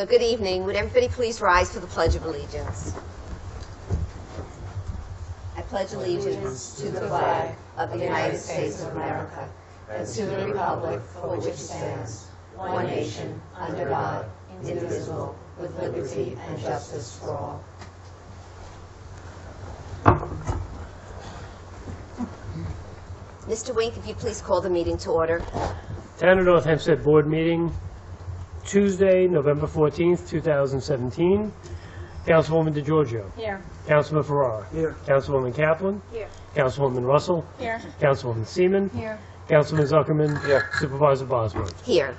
So good evening. Would everybody please rise for the Pledge of Allegiance? I pledge allegiance to the flag of the United States of America and to the republic for which it stands, one nation, under God, indivisible, with liberty and justice for all. Mr. Wink, if you please call the meeting to order. Town of North Hempstead Board Meeting, Tuesday, November 14th, 2017. Councilwoman DeGiorgio. Here. Councilman Farrar. Here. Councilwoman Kaplan. Here. Councilwoman Russell. Here. Councilwoman Seaman. Here. Councilman Zuckerman. Here. Supervisor Bosworth. Here.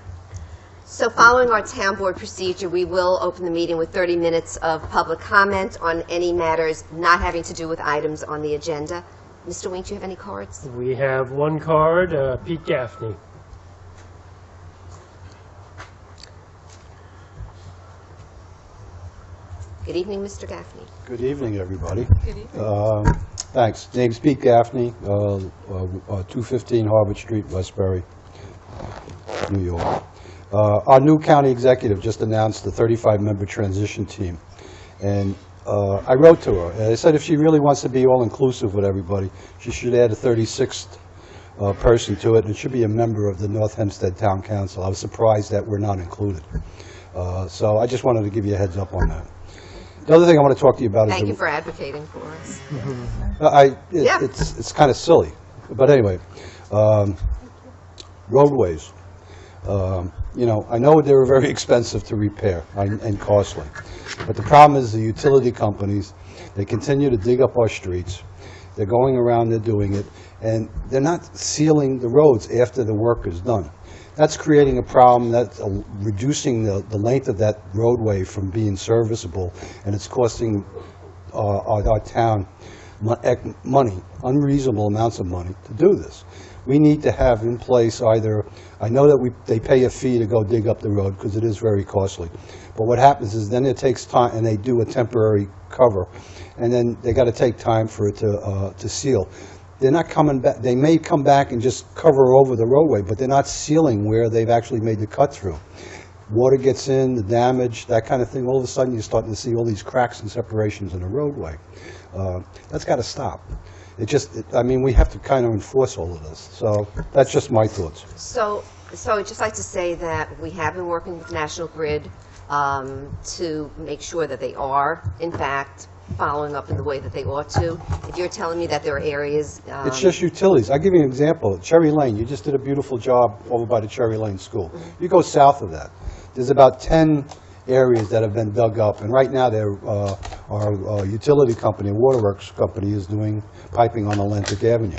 So following our town board procedure, we will open the meeting with 30 minutes of public comment on any matters not having to do with items on the agenda. Mr. Wink, do you have any cards? We have one card, Pete Gaffney. Good evening, Mr. Gaffney. Good evening, everybody. Good evening. Thanks. Name's Pete Gaffney, 215 Harvard Street, Westbury, New York. Our new county executive just announced the 35-member transition team. And I wrote to her, and I said if she really wants to be all-inclusive with everybody, she should add a 36th person to it, and it should be a member of the North Hempstead Town Council. I was surprised that we're not included. So I just wanted to give you a heads up on that. The other thing I want to talk to you about is... Thank you for advocating for us. It's kind of silly. But anyway, roadways. I know they're very expensive to repair and costly. But the problem is the utility companies, they continue to dig up our streets. They're going around, they're doing it, and they're not sealing the roads after the work is done. That's creating a problem, that's reducing the length of that roadway from being serviceable, and it's costing our town money, unreasonable amounts of money to do this. We need to have in place either, I know that they pay a fee to go dig up the road because it is very costly, but what happens is then it takes time and they do a temporary cover, and then they got to take time for it to seal. They're not coming back. They may come back and just cover over the roadway, but they're not sealing where they've actually made the cut through. Water gets in, the damage, that kind of thing. All of a sudden, you're starting to see all these cracks and separations in the roadway. That's got to stop. We have to kind of enforce all of this. So that's just my thoughts. So I'd just like to say that we have been working with National Grid to make sure that they are, in fact, following up in the way that they ought to. If you're telling me that there are areas... It's just utilities. I'll give you an example. Cherry Lane, you just did a beautiful job over by the Cherry Lane School. You go south of that, there's about 10 areas that have been dug up, and right now our utility company, Waterworks company, is doing piping on Atlantic Avenue.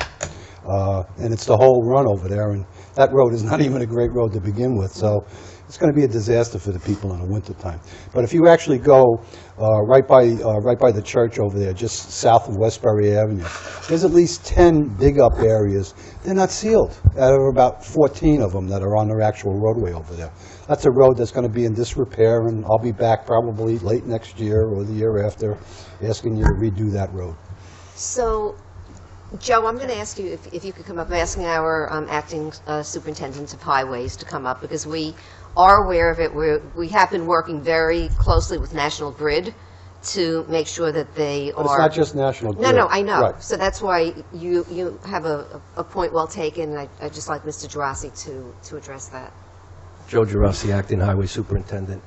And it's the whole run over there, and that road is not even a great road to begin with, so it's going to be a disaster for the people in the wintertime. But if you actually go right by the church over there, just south of Westbury Avenue, there's at least 10 dig-up areas. They're not sealed. There are about 14 of them that are on their actual roadway over there. That's a road that's going to be in disrepair, and I'll be back probably late next year or the year after asking you to redo that road. So, Joe, I'm going to ask you if you could come up. I'm asking our acting superintendent of highways to come up because we are aware of it. We have been working very closely with National Grid to make sure that they But it's not just National Grid. No, I know. Right. So that's why you have a point well taken. I'd just like Mr. Gerasi to address that. Joe Gerasi, Acting Highway Superintendent.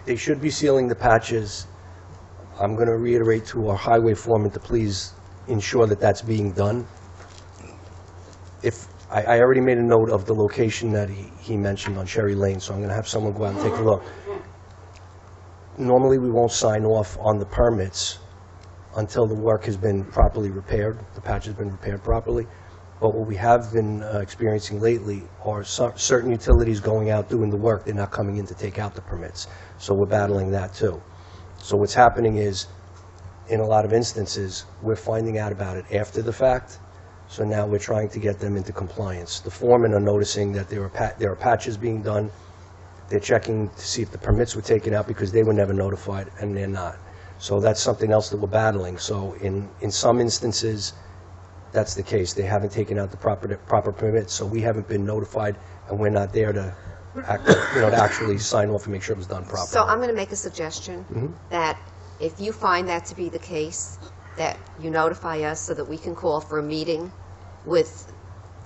They should be sealing the patches. I'm going to reiterate to our highway foreman to please ensure that that's being done. I already made a note of the location that he mentioned on Cherry Lane, so I'm going to have someone go out and take a look. Normally, we won't sign off on the permits until the work has been properly repaired, the patch has been repaired properly. But what we have been experiencing lately are certain utilities going out doing the work. They're not coming in to take out the permits. So we're battling that too. So what's happening is, in a lot of instances, we're finding out about it after the fact. So now we're trying to get them into compliance. The foremen are noticing that there are patches being done. They're checking to see if the permits were taken out because they were never notified, and they're not. So that's something else that we're battling. So in some instances, that's the case. They haven't taken out the proper permits, so we haven't been notified, and we're not there to to actually sign off and make sure it was done properly. So I'm going to make a suggestion that if you find that to be the case, that you notify us so that we can call for a meeting with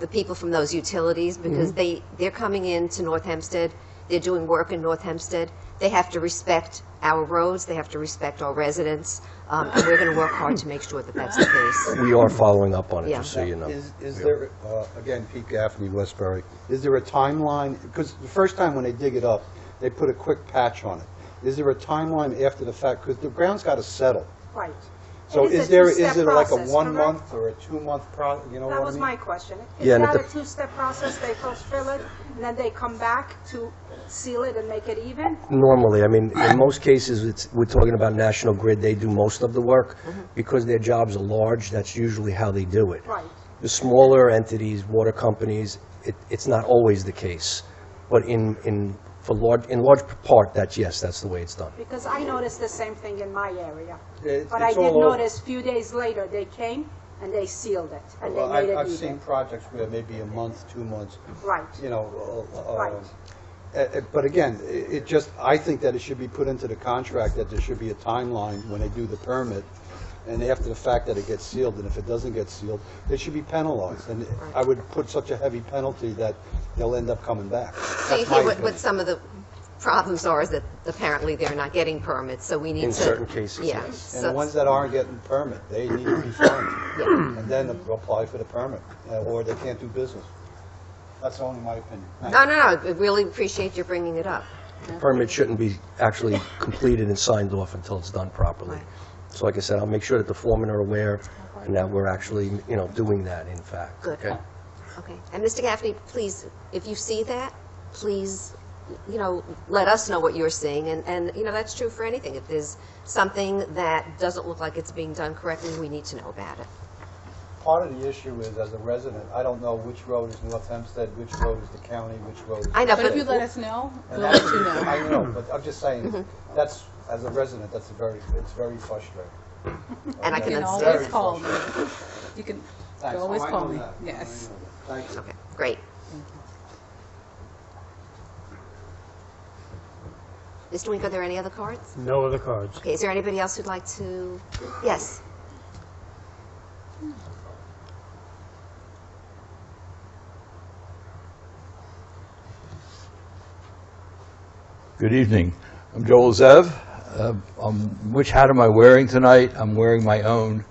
the people from those utilities, because they're coming into North Hempstead, they're doing work in North Hempstead, they have to respect our roads, they have to respect our residents, and we're going to work hard to make sure that that's the case. We are following up on it, Yeah. just so you know. Is there, again, Pete Gaffney, Westbury, is there a timeline? Because the first time when they dig it up, they put a quick patch on it. Is there a timeline after the fact? Because the ground's got to settle. Right. So It is is a there, two-step is it like a process, 1 correct? month or a 2 month you know what I mean? That was my question. Yeah, Is and that it a two-step process? They first fill it, and then they come back to seal it and make it even? Normally, I mean, in most cases, we're talking about National Grid, they do most of the work. Because their jobs are large, that's usually how they do it. Right. The smaller entities, water companies, it's not always the case. But in large part, that's the way it's done. Because I noticed the same thing in my area. It's But I all did over. notice a few days later, they came and they sealed it, and Well, they made it I've even. seen projects where maybe a month, 2 months, Right. you know. Right. But again, it just, I think that it should be put into the contract that there should be a timeline when they do the permit, and after the fact that it gets sealed, and if it doesn't get sealed, they should be penalized. And I would put such a heavy penalty that they'll end up coming back. So you That's my hear what opinion. some of the problems are, is that apparently they're not getting permits, so we need to... In certain cases, Yeah. yes. And the ones that aren't getting permit, they need to be fined. Yeah. And then apply for the permit, or they can't do business. That's only my opinion. Thank No, you. no, no, I really appreciate you bringing it up. Permit shouldn't be actually completed and signed off until it's done properly. Right. So like I said, I'll make sure that the foremen are aware and that we're actually, doing that, in fact. Good. Okay? Okay. And Mr. Gaffney, please, if you see that, please, let us know what you're seeing. And that's true for anything. If there's something that doesn't look like it's being done correctly, we need to know about it. Part of the issue is, as a resident, I don't know which road is North Hempstead, which road is the county, which road is... I know, But if you let us know, And we'll that's- let you know. I know, but I'm just saying, that's, as a resident, it's very frustrating. And I You can can understand. always Very call me. frustrating. You can Thanks. always Oh, I call know me. that. Yes. I know that. Thank you. Okay, great. Mr. Wink, are there any other cards? No other cards. Okay, is there anybody else who'd like to? Yes. Good evening. I'm Joel Zev. Which hat am I wearing tonight? I'm wearing my own,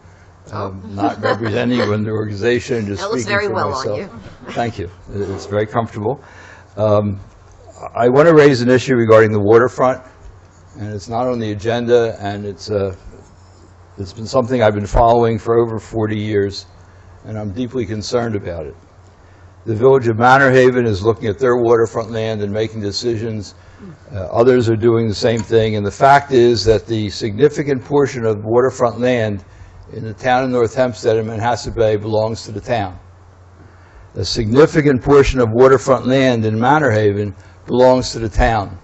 not representing an organization, just That looks speaking very for well on myself. you. Thank you. It's very comfortable. I want to raise an issue regarding the waterfront, and it's not on the agenda, and it's been something I've been following for over 40 years, and I'm deeply concerned about it. The village of Manor Haven is looking at their waterfront land and making decisions. Others are doing the same thing, and the fact is that the significant portion of waterfront land in the town of North Hempstead and Manhasset Bay belongs to the town. A significant portion of waterfront land in Manor Haven belongs to the town.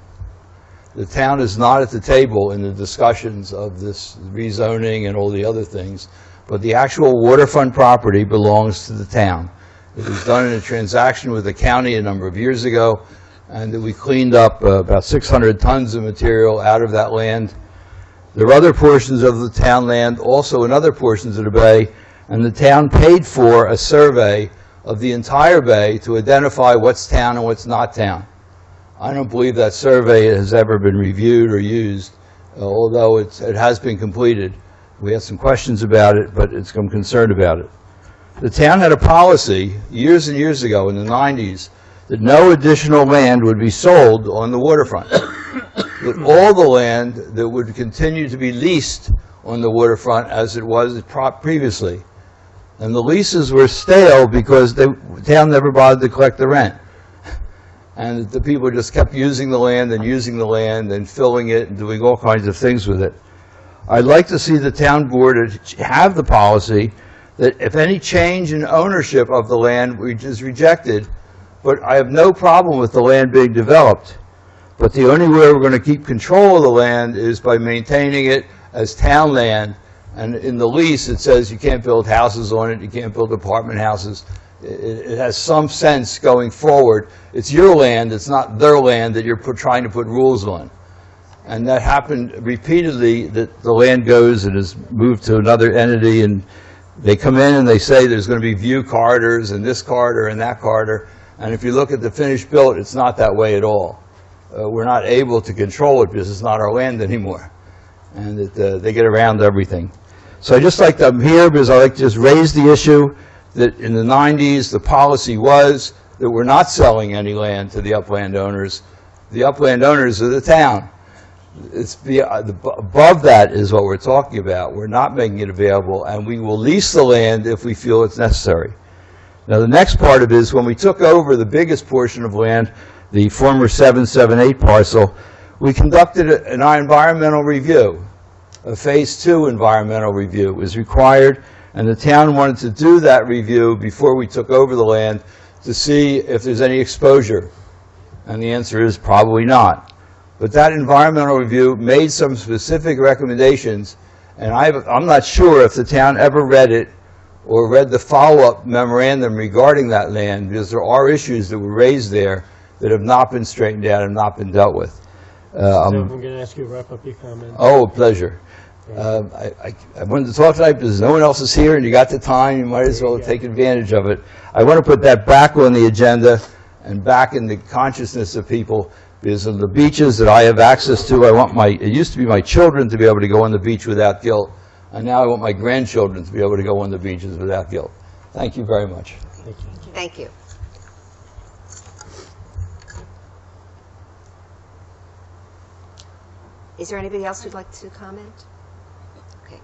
The town is not at the table in the discussions of this rezoning and all the other things, but the actual waterfront property belongs to the town. It was done in a transaction with the county a number of years ago, and we cleaned up about 600 tons of material out of that land. There are other portions of the town land, also in other portions of the bay, and the town paid for a survey of the entire bay to identify what's town and what's not town. I don't believe that survey has ever been reviewed or used, although it has been completed. We had some questions about it, but I'm concerned about it. The town had a policy years and years ago in the 90s that no additional land would be sold on the waterfront. That all the land that would continue to be leased on the waterfront as it was previously. And the leases were stale because the town never bothered to collect the rent. And the people just kept using the land and filling it and doing all kinds of things with it. I'd like to see the town board have the policy that if any change in ownership of the land is rejected, but I have no problem with the land being developed, but the only way we're going to keep control of the land is by maintaining it as town land. And in the lease, it says you can't build houses on it, you can't build apartment houses. it has some sense going forward. It's your land, it's not their land that you're trying to put rules on. And that happened repeatedly, that the land goes and is moved to another entity, and they come in and they say there's going to be view corridors and this corridor and that corridor. And if you look at the finished built, it's not that way at all. We're not able to control it because it's not our land anymore. And they get around everything. So I just like to, I'm here because I like to just raise the issue that in the 90s, the policy was that we're not selling any land to the upland owners. The upland owners are the town. It's above that is what we're talking about. We're not making it available, and we will lease the land if we feel it's necessary. Now, the next part of it is when we took over the biggest portion of land, the former 778 parcel, we conducted an environmental review. A Phase 2 environmental review was required, and the town wanted to do that review before we took over the land to see if there's any exposure. And the answer is probably not. But that environmental review made some specific recommendations, and I'm not sure if the town ever read it or read the follow-up memorandum regarding that land, because there are issues that were raised there that have not been straightened out and not been dealt with. I'm going to ask you to wrap up your comment. Oh, a pleasure. I wanted to talk tonight because no one else is here and you got the time, you might as well take advantage of it. I want to put that back on the agenda and back in the consciousness of people, because of the beaches that I have access to, it used to be my children to be able to go on the beach without guilt, and now I want my grandchildren to be able to go on the beaches without guilt. Thank you very much. Thank you. Thank you. Is there anybody else who'd like to comment? Okay.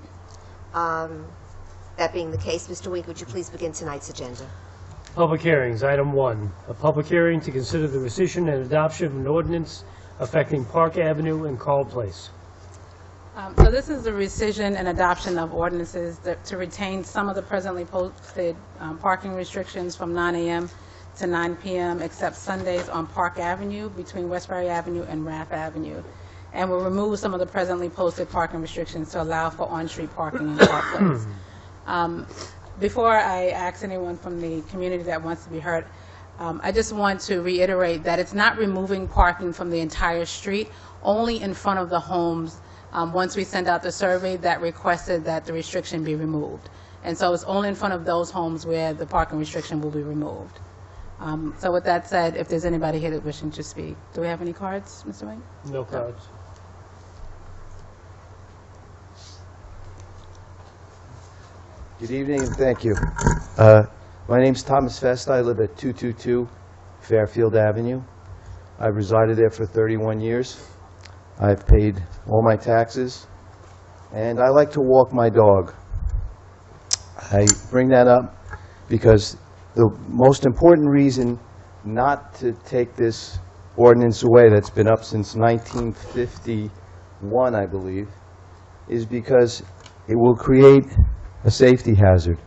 That being the case, Mr. Wink, would you please begin tonight's agenda? Public hearings, item 1, a public hearing to consider the rescission and adoption of an ordinance affecting Park Avenue and Carl Place. So this is the rescission and adoption of ordinances to retain some of the presently posted parking restrictions from 9 a.m. to 9 p.m. except Sundays on Park Avenue between Westbury Avenue and Raff Avenue, and will remove some of the presently posted parking restrictions to allow for on-street parking in Park Place. Before I ask anyone from the community that wants to be heard, I just want to reiterate that it's not removing parking from the entire street, only in front of the homes. Once we send out the survey that requested that the restriction be removed. And so it's only in front of those homes where the parking restriction will be removed. So with that said, if there's anybody here that wishing to speak. Do we have any cards, Mr. Wing? No cards. Good evening and thank you. My name's Thomas Festa. I live at 222 Fairfield Avenue. I've resided there for 31 years. I've paid all my taxes, and I like to walk my dog. I bring that up because the most important reason not to take this ordinance away that's been up since 1951, I believe, is because it will create a safety hazard.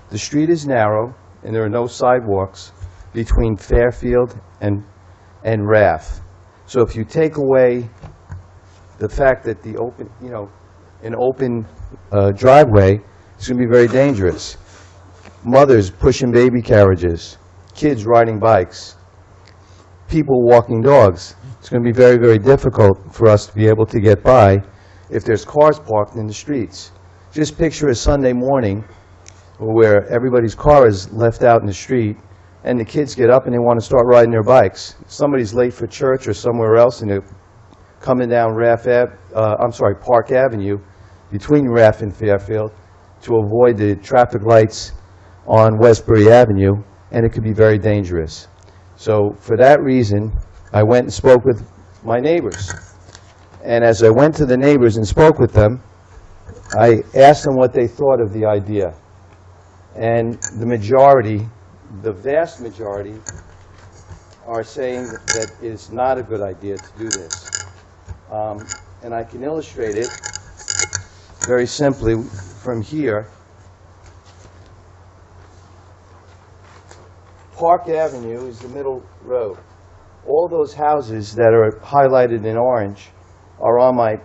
The street is narrow, and there are no sidewalks between Fairfield and Raff. So if you take away the fact that the open, an open driveway, it's going to be very dangerous. Mothers pushing baby carriages, kids riding bikes, people walking dogs. It's going to be very, very difficult for us to be able to get by if there's cars parked in the streets. Just picture a Sunday morning where everybody's car is left out in the street and the kids get up and they want to start riding their bikes. Somebody's late for church or somewhere else and they're coming down Park Avenue between Raff and Fairfield to avoid the traffic lights on Westbury Avenue, and it could be very dangerous. So for that reason, I went and spoke with my neighbors. And as I went to the neighbors and spoke with them, I asked them what they thought of the idea. And the majority, the vast majority, are saying that it's not a good idea to do this. And I can illustrate it very simply from here. Park Avenue is the middle road. All those houses that are highlighted in orange are on my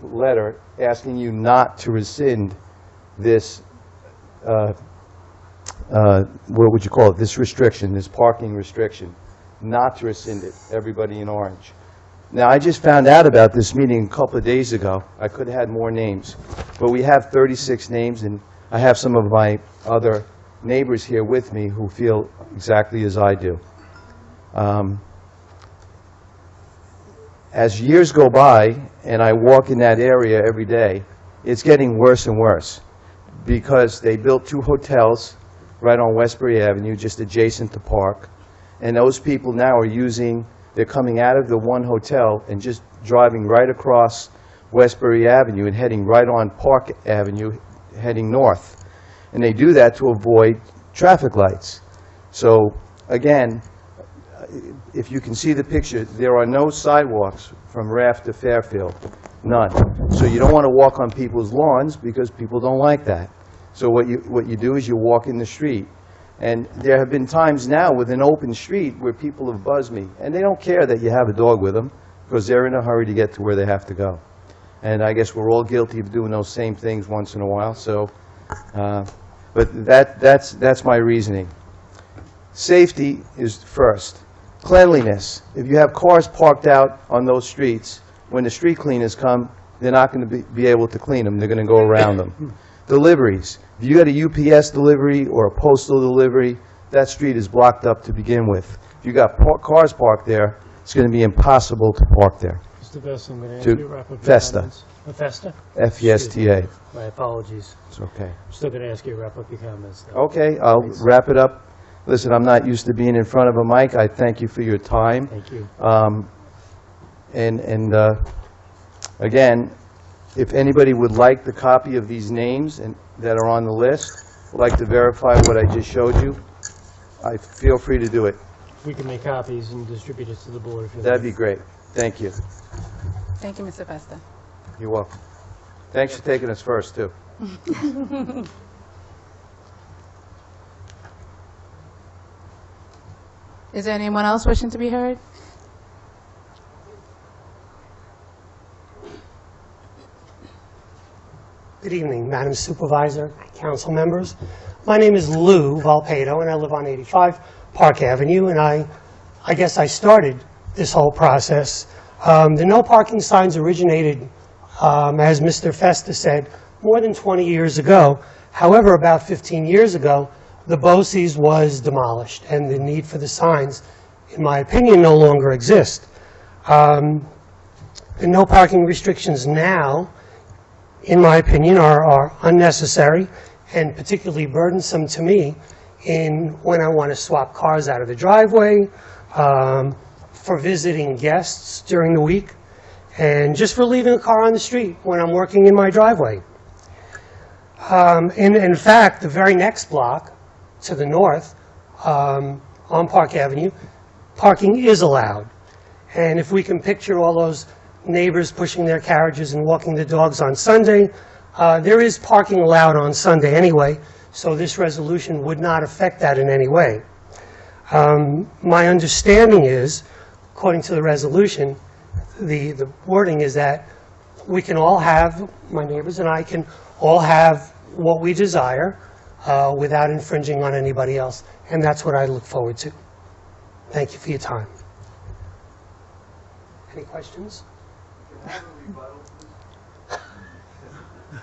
letter asking you not to rescind this what would you call it, this restriction, this parking restriction, not to rescind it, everybody in orange. Now, I just found out about this meeting a couple of days ago. I could have had more names, but we have 36 names, and I have some of my other neighbors here with me who feel exactly as I do. As years go by, and I walk in that area every day, it's getting worse and worse, because they built 2 hotels right on Westbury Avenue, just adjacent to Park, and those people now are they're coming out of the one hotel and just driving right across Westbury Avenue and heading right on Park Avenue, heading north. And they do that to avoid traffic lights. So, again, if you can see the picture, there are no sidewalks from Raft to Fairfield, none. So you don't want to walk on people's lawns because people don't like that. So what you do is you walk in the street. And there have been times now with an open street where people have buzzed me, and they don't care that you have a dog with them because they're in a hurry to get to where they have to go. And I guess we're all guilty of doing those same things once in a while. So, but that's my reasoning. Safety is first. Cleanliness. If you have cars parked out on those streets, when the street cleaners come, they're not going to be able to clean them. They're going to go around them. Deliveries. If you got a UPS delivery or a postal delivery, that street is blocked up to begin with. If you got cars parked there, it's going to be impossible to park there. Mr. Vesta, I'm going to ask To you to wrap up your Festa. comments. Festa? F-E-S-T-A. My apologies. It's okay. I'm still going to ask you to wrap up your comments. though. Okay, I'll wrap it up. Listen, I'm not used to being in front of a mic. I thank you for your time. Thank you. Again, if anybody would like the copy of these names that are on the list, would like to verify what I just showed you, feel free to do it. We can make copies and distribute it to the board. If you'd That'd like. be great. Thank you. Thank you, Mr. Festa. You're welcome. Thanks for taking us first, too. Is there anyone else wishing to be heard? Good evening, Madam Supervisor, council members. My name is Lou Valpedo, and I live on 85 Park Avenue, and I guess I started this whole process. The no parking signs originated, as Mr. Festa said, more than 20 years ago. However, about 15 years ago, the BOCES was demolished, and the need for the signs, in my opinion, no longer exist. The no parking restrictions now, in my opinion, are unnecessary and particularly burdensome to me when I want to swap cars out of the driveway, for visiting guests during the week, and just for leaving a car on the street when I'm working in my driveway. In fact, the very next block to the north, on Park Avenue, parking is allowed. And if we can picture all those neighbors pushing their carriages and walking the dogs on Sunday, there is parking allowed on Sunday anyway, so this resolution would not affect that in any way. My understanding is, according to the resolution, the wording is that we can all have, my neighbors and I can all have what we desire without infringing on anybody else, and that's what I look forward to. Thank you for your time. Any questions?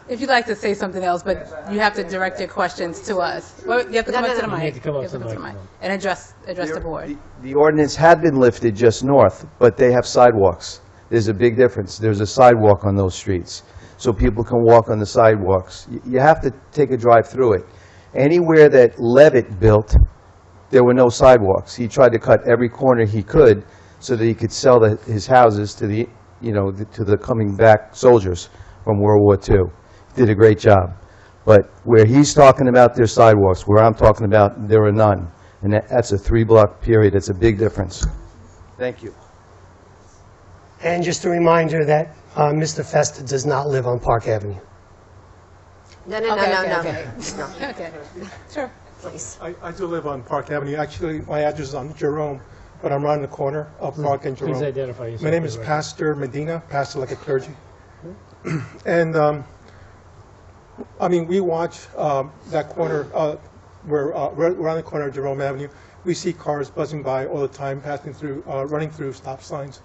If you'd like to say something else, but you have to direct your questions to us. Well, you have to come up to the You mic. need to come up You to have the come microphone. and address the board. The ordinance had been lifted just north, but they have sidewalks. There's a big difference. There's a sidewalk on those streets, so people can walk on the sidewalks. You have to take a drive through it. Anywhere that Levitt built, there were no sidewalks. He tried to cut every corner he could so that he could sell his houses to the coming back soldiers from World War II. He did a great job. But where he's talking about their sidewalks, where I'm talking about there are none. And that's a 3-block period. It's a big difference. Thank you. And just a reminder that Mr. Festa does not live on Park Avenue. No, no, no, Okay, no, okay, no. okay. No, Okay, sure. please. I do live on Park Avenue. Actually, my address is on Jerome, but I'm around the corner of Park and Please Jerome. identify yourself. My name is for the Pastor Medina, pastor like a clergy. And, I mean, we watch that corner. we're around the corner of Jerome Avenue. We see cars buzzing by all the time, passing through, running through stop signs.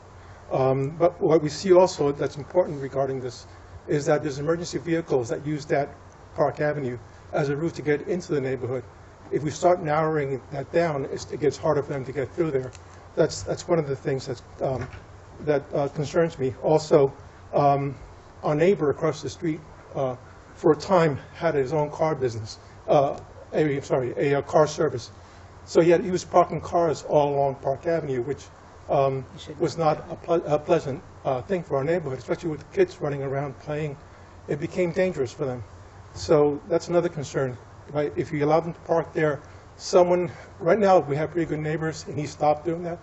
But what we see also that's important regarding this is that there's emergency vehicles that use that Park Avenue as a route to get into the neighborhood. If we start narrowing that down, it gets harder for them to get through there. That's one of the things that concerns me. Also, our neighbor across the street, for a time, had his own car business, a car service. So he was parking cars all along Park Avenue, which was not a pleasant thing for our neighborhood, especially with the kids running around playing. It became dangerous for them. So that's another concern. Right? If you allow them to park there, right now we have pretty good neighbors, and he stopped doing that,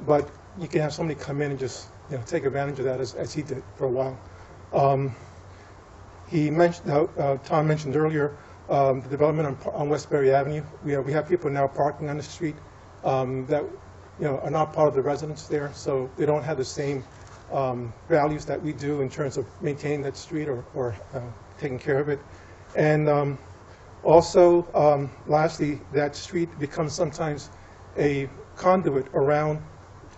but you can have somebody come in and just take advantage of that as he did for a while. Tom mentioned earlier the development on Westbury Avenue. We have people now parking on the street that are not part of the residents there, so they don't have the same values that we do in terms of maintaining that street or taking care of it. And also, lastly, that street becomes sometimes a conduit around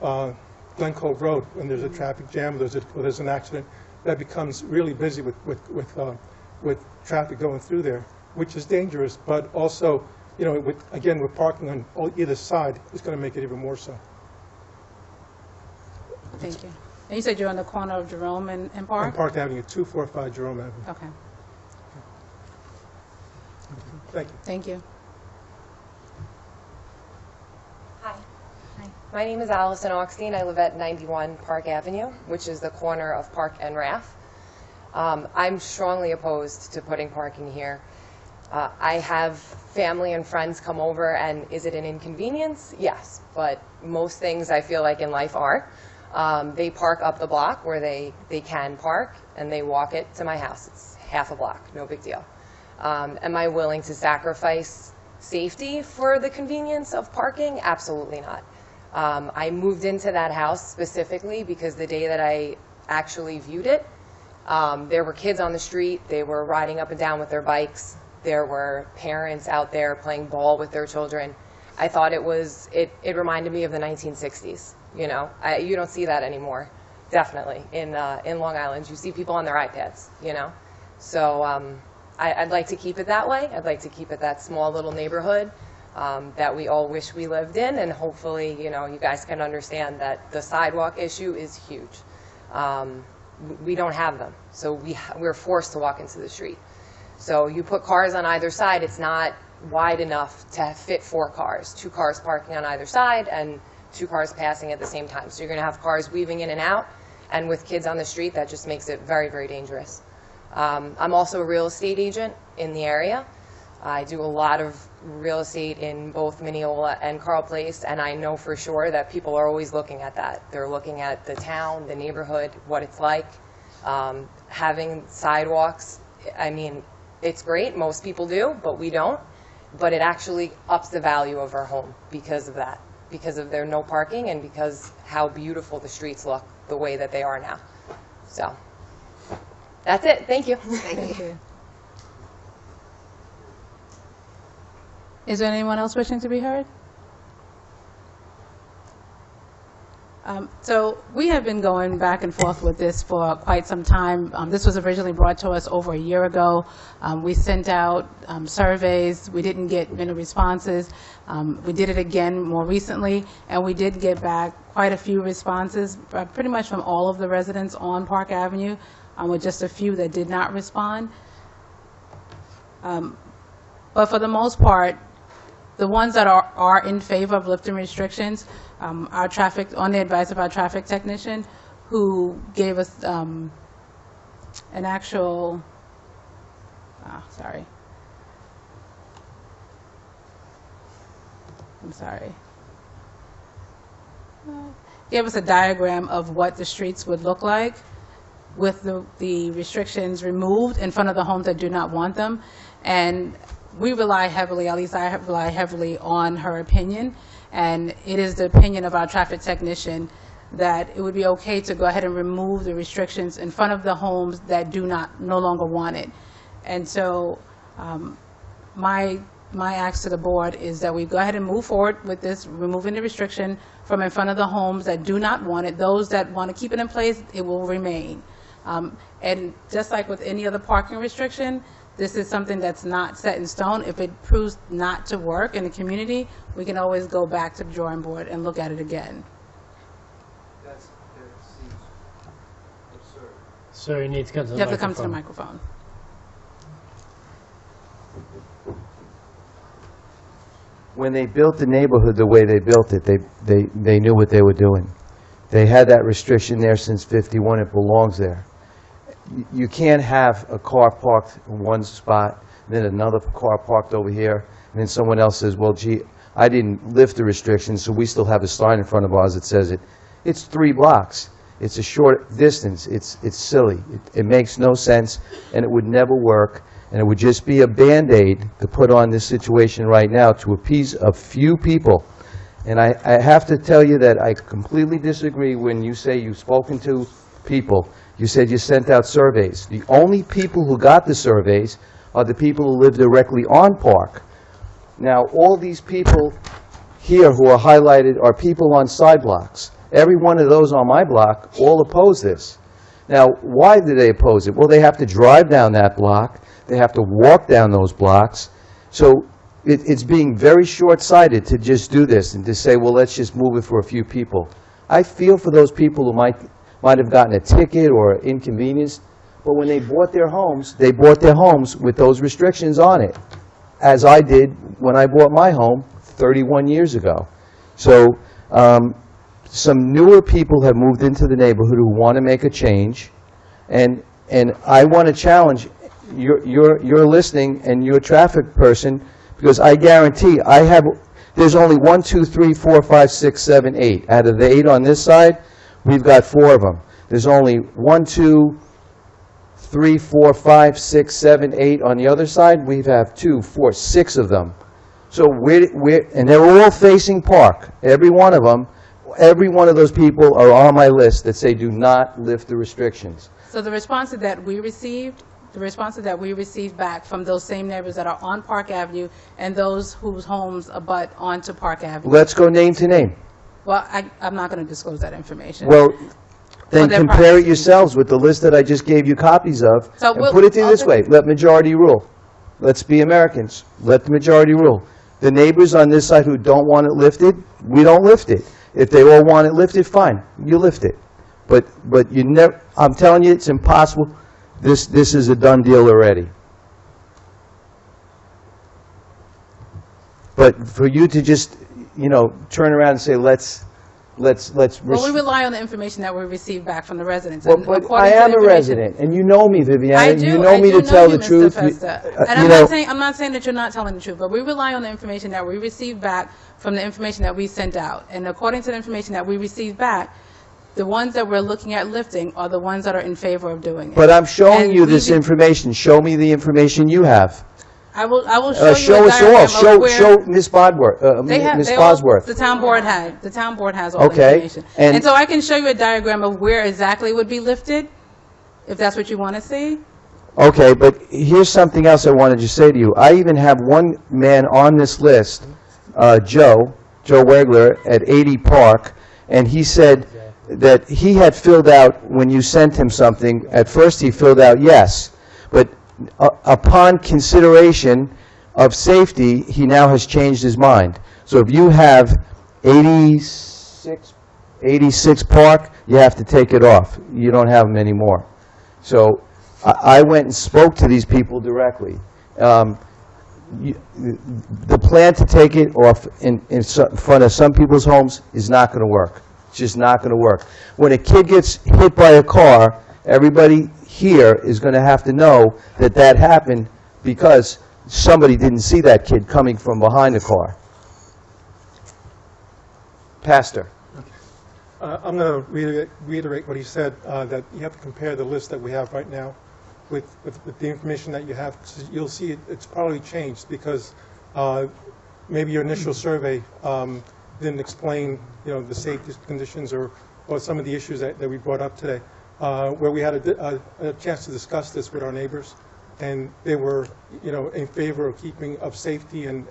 Glen Cove Road. When there's a traffic jam, or there's an accident, that becomes really busy with traffic going through there, which is dangerous, but also, with parking on either side, it's going to make it even more so. Thank you. And you said you're on the corner of Jerome and Park? And Park Avenue, 245 Jerome Avenue. Okay. Thank you. Thank you. Hi. My name is Allison Augustine. I live at 91 Park Avenue, which is the corner of Park and Raff. I'm strongly opposed to putting parking here. I have family and friends come over, and is it an inconvenience? Yes, but most things I feel like in life are. They park up the block where they can park, and they walk it to my house. It's half a block, no big deal. Am I willing to sacrifice safety for the convenience of parking? Absolutely not. I moved into that house specifically because the day that I actually viewed it, there were kids on the street. They were riding up and down with their bikes. There were parents out there playing ball with their children. I thought it reminded me of the 1960s. You don't see that anymore, definitely, in Long Island. You see people on their iPads, So I'd like to keep it that way. I'd like to keep it that small little neighborhood that we all wish we lived in, and hopefully, you guys can understand that the sidewalk issue is huge. We don't have them, so we're forced to walk into the street. So you put cars on either side, it's not wide enough to fit 4 cars. 2 cars parking on either side and 2 cars passing at the same time. So you're going to have cars weaving in and out, and with kids on the street, that just makes it very, very dangerous. I'm also a real estate agent in the area. I do a lot of real estate in both Mineola and Carl Place, and I know for sure that people are always looking at that. They're looking at the town, the neighborhood, what it's like. Having sidewalks, I mean, it's great. Most people do, but we don't. But it actually ups the value of our home because of that, because of their no parking and because how beautiful the streets look the way that they are now. So that's it. Thank you. Thank you. Is there anyone else wishing to be heard? So we have been going back and forth with this for quite some time. This was originally brought to us over a year ago. We sent out surveys. We didn't get many responses. We did it again more recently, and we did get back quite a few responses, pretty much from all of the residents on Park Avenue, with just a few that did not respond. But for the most part, the ones that are in favor of lifting restrictions, on the advice of our traffic technician, who gave us an actual, gave us a diagram of what the streets would look like with the restrictions removed in front of the homes that do not want them. And we rely heavily, at least I rely heavily on her opinion, and it is the opinion of our traffic technician that it would be okay to go ahead and remove the restrictions in front of the homes that no longer want it. And so my my ask to the board is that we go ahead and move forward with this, removing the restriction from in front of the homes that do not want it. Those that want to keep it in place, it will remain. And just like with any other parking restriction, this is something that's not set in stone. If it proves not to work in the community, we can always go back to the drawing board and look at it again. That seems absurd. Sir, you need to come to the You have to come to the microphone. microphone. When they built the neighborhood the way they built it, they knew what they were doing. They had that restriction there since '51. It belongs there. You can't have a car parked in one spot, then another car parked over here, and then someone else says, well, gee, I didn't lift the restriction, so we still have a sign in front of ours that says it. It's 3 blocks. It's a short distance. It's silly. It makes no sense, and it would never work, and it would just be a Band-Aid to put on this situation right now to appease a few people. And I have to tell you that I completely disagree when you say you've spoken to people. You said you sent out surveys. The only people who got the surveys are the people who live directly on Park. Now, all these people here who are highlighted are people on side blocks. Every one of those on my block all oppose this. Now, why do they oppose it? Well, they have to drive down that block. They have to walk down those blocks. So it's being very short-sighted to just do this and to say, well, let's just move it for a few people. I feel for those people who might have gotten a ticket or inconvenienced, but when they bought their homes with those restrictions on it, as I did when I bought my home 31 years ago. So some newer people have moved into the neighborhood who want to make a change, and I want to challenge your listening and your traffic person, because I guarantee there's only 1, 2, 3, 4, 5, 6, 7, 8. Out of the 8 on this side, we've got 4 of them. There's only 1, 2, 3, 4, 5, 6, 7, 8 on the other side. We have 2, 4, 6 of them. So and they're all facing Park. Every one of them. Every one of those people are on my list that say do not lift the restrictions. So the responses that we received back from those same neighbors that are on Park Avenue and those whose homes abut onto Park Avenue. Let's go name to name. Well, I'm not going to disclose that information. Well, then their compare privacy. it yourselves with the list that I just gave you copies of, So and put it to you this way. Let majority rule. Let's be Americans. Let the majority rule. The neighbors on this side who don't want it lifted, we don't lift it. If they all want it lifted, fine, you lift it. But you never, I'm telling you, it's impossible. This is a done deal already. But for you to just, turn around and say, let's. Well, we rely on the information that we receive back from the residents. Well, And but according I to the am a information- resident, and you know me, Viviana. I do. You know me to tell the truth. Mr. Festa. And I'm not saying that you're not telling the truth, but we rely on the information that we receive back from the information that we sent out. And according to the information that we received back, the ones that we're looking at lifting are the ones that are in favor of doing it. But I'm showing And you this information. Show me the information you have. I will show you Show a us diagram all. of where Show Ms. Bodworth, Ms. Bosworth. the town board has all the Okay, information. and- And so I can show you a diagram of where exactly would be lifted, if that's what you want to see. Okay, but here's something else I wanted to say to you. I even have one man on this list, Joe Wegler at 80 Park, and he said that he had filled out, when you sent him something, at first he filled out yes, but upon consideration of safety, he now has changed his mind. So if you have 86 Park, you have to take it off. You don't have them anymore. So I went and spoke to these people directly. The plan to take it off in front of some people's homes is not going to work. It's just not going to work. When a kid gets hit by a car, everybody here is going to have to know that that happened because somebody didn't see that kid coming from behind the car. Pastor. I'm going to reiterate what he said, that you have to compare the list that we have right now with the information that you have. You'll see it's probably changed because maybe your initial survey didn't explain, the safety conditions or some of the issues that we brought up today. Where we had a chance to discuss this with our neighbors, and they were, in favor of keeping, of safety and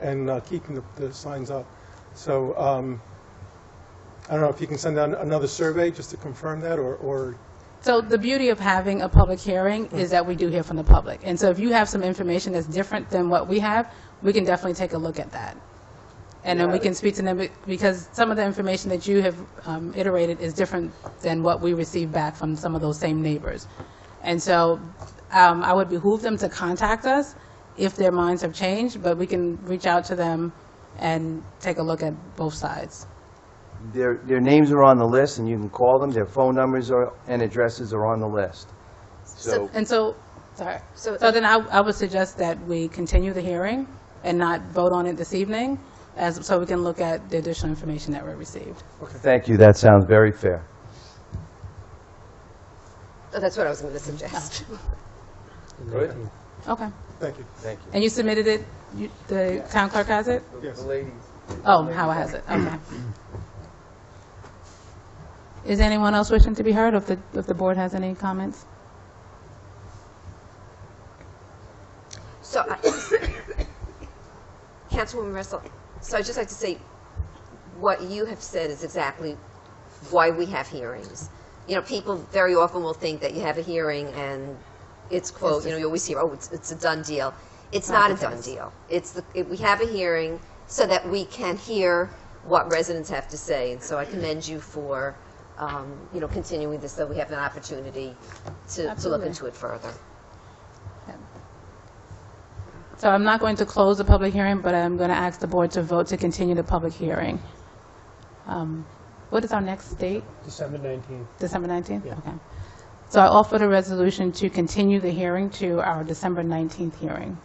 keeping the signs up. So I don't know if you can send out another survey just to confirm that, or So the beauty of having a public hearing is that we do hear from the public. And so if you have some information that's different than what we have, we can definitely take a look at that. And then we can speak to them, because some of the information that you have iterated is different than what we receive back from some of those same neighbors. And so I would behoove them to contact us if their minds have changed, but we can reach out to them and take a look at both sides. Their names are on the list, and you can call them. Their phone numbers and addresses are on the list. So So then I would suggest that we continue the hearing and not vote on it this evening, so we can look at the additional information that we received. thank you. That sounds very fair. Oh, that's what I was going to suggest. Good. Okay. thank you. Thank you. And you submitted it? The town clerk has it? Yes. Oh, Howard has it, okay. Is anyone else wishing to be heard, or if the board has any comments? So, Councilwoman Russell, so I'd just like to say, what you have said is exactly why we have hearings. People very often will think that you have a hearing and it's, quote, you always hear, oh, it's a done deal. It's not a done deal. We have a hearing so that we can hear what residents have to say. And so I commend you for, continuing this, so we have an opportunity to look into it further. So I'm not going to close the public hearing, but I'm going to ask the board to vote to continue the public hearing. What is our next date? December 19th. December 19th? Yeah. Okay. So I offer the resolution to continue the hearing to our December 19th hearing.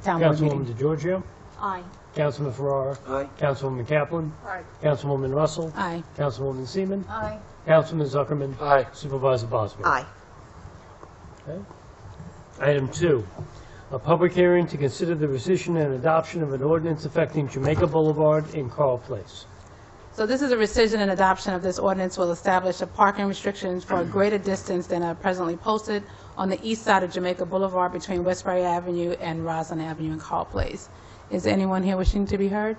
Town board meeting. Councilwoman DeGiorgio? Aye. Councilman Ferrara? Aye. Councilwoman Kaplan? Aye. Councilwoman Russell? Aye. Councilwoman Seaman? Aye. Councilman Zuckerman? Aye. Supervisor Bosworth? Aye. Okay. Item 2, a public hearing to consider the rescission and adoption of an ordinance affecting Jamaica Boulevard in Carl Place. So this is a rescission and adoption of this ordinance will establish a parking restrictions for a greater distance than are presently posted on the east side of Jamaica Boulevard between Westbury Avenue and Roslyn Avenue in Carl Place. Is there anyone here wishing to be heard?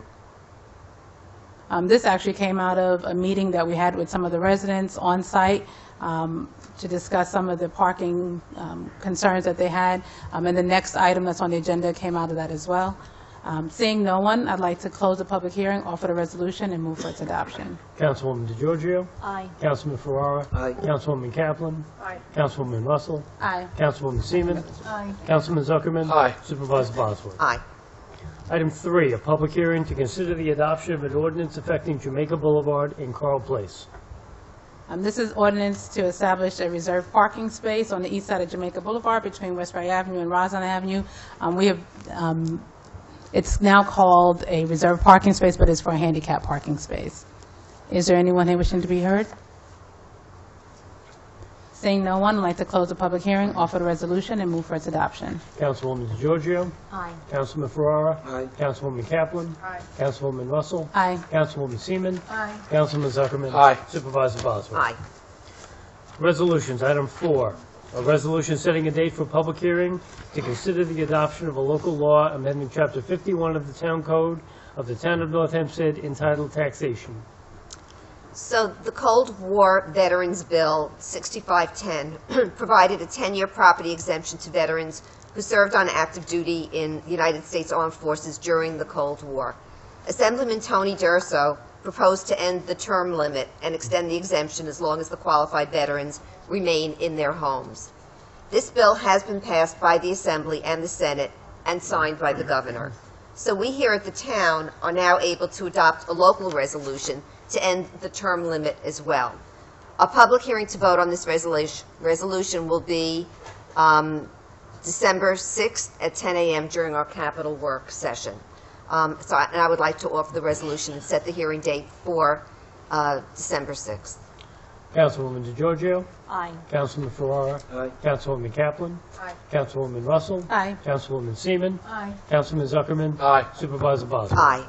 This actually came out of a meeting that we had with some of the residents on site to discuss some of the parking concerns that they had. And the next item that's on the agenda came out of that as well. Seeing no one, I'd like to close the public hearing, offer the resolution, and move for its adoption. Councilwoman DeGiorgio? Aye. Councilman Ferrara? Aye. Councilwoman Kaplan? Aye. Councilwoman Russell? Aye. Councilwoman Seaman? Aye. Councilman Zuckerman? Aye. Supervisor Bosworth? Aye. Item 3, a public hearing to consider the adoption of an ordinance affecting Jamaica Boulevard in Carl Place. This is ordinance to establish a reserved parking space on the east side of Jamaica Boulevard between Westbury Avenue and Roslyn Avenue. It's now called a reserved parking space, but it's for a handicap parking space. Is there anyone here wishing to be heard? Seeing no one, I'd like to close the public hearing, offer the resolution, and move for its adoption. Councilwoman DeGiorgio? Aye. Councilman Ferrara? Aye. Councilwoman Kaplan? Aye. Councilwoman Russell? Aye. Councilwoman Seaman? Aye. Councilman Zuckerman? Aye. Supervisor Bosworth? Aye. Resolutions, item 4, a resolution setting a date for public hearing to consider the adoption of a local law amending Chapter 51 of the Town Code of the Town of North Hempstead entitled Taxation. So the Cold War Veterans Bill 6510 provided a 10-year property exemption to veterans who served on active duty in the United States Armed Forces during the Cold War. Assemblyman Tony Durso proposed to end the term limit and extend the exemption as long as the qualified veterans remain in their homes. This bill has been passed by the Assembly and the Senate and signed by the governor. So we here at the town are now able to adopt a local resolution to end the term limit as well. A public hearing to vote on this resolution will be December 6th at 10 a.m. during our capital work session. And I would like to offer the resolution and set the hearing date for December 6th. Councilwoman DeGiorgio? Aye. Councilman Ferrara? Aye. Councilwoman Kaplan? Aye. Councilwoman Russell? Aye. Councilwoman Seaman? Aye. Councilman Zuckerman? Aye. Supervisor Bosworth? Aye.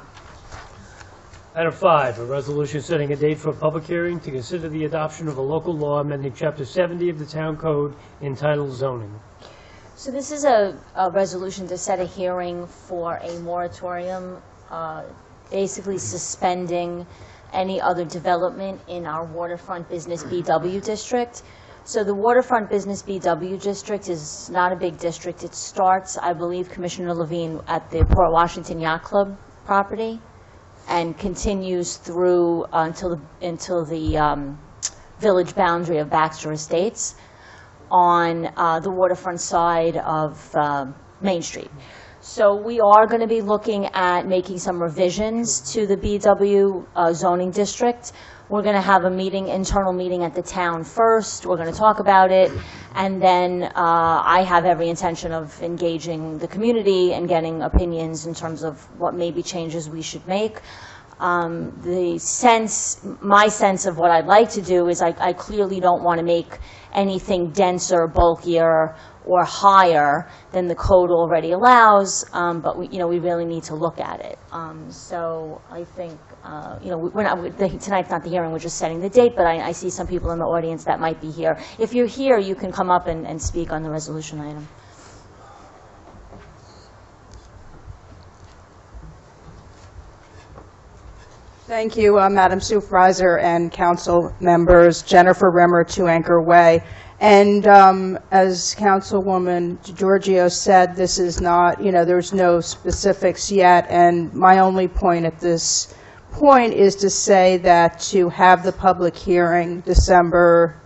Item 5, a resolution setting a date for a public hearing to consider the adoption of a local law amending Chapter 70 of the Town Code entitled Zoning. So this is a resolution to set a hearing for a moratorium, basically suspending any other development in our waterfront business BW district. So the waterfront business BW district is not a big district. It starts, I believe, Commissioner Levine, at the Port Washington Yacht Club property and continues through until the village boundary of Baxter Estates on the waterfront side of Main Street. So we are going to be looking at making some revisions to the BW zoning district. We're going to have a meeting, internal meeting at the town first. We're going to talk about it. And then I have every intention of engaging the community and getting opinions in terms of what maybe changes we should make. My sense of what I'd like to do is I clearly don't want to make anything denser, bulkier, or higher than the code already allows, but we really need to look at it. So I think, tonight's not the hearing, we're just setting the date, but I see some people in the audience that might be here. If you're here, you can come up and speak on the resolution item. Thank you, Madam Supervisor and council members. Jennifer Rimmer, 2 Anchor Way. And as Councilwoman Giorgio said, this is not, there's no specifics yet. And my only point at this point is to say that to have the public hearing December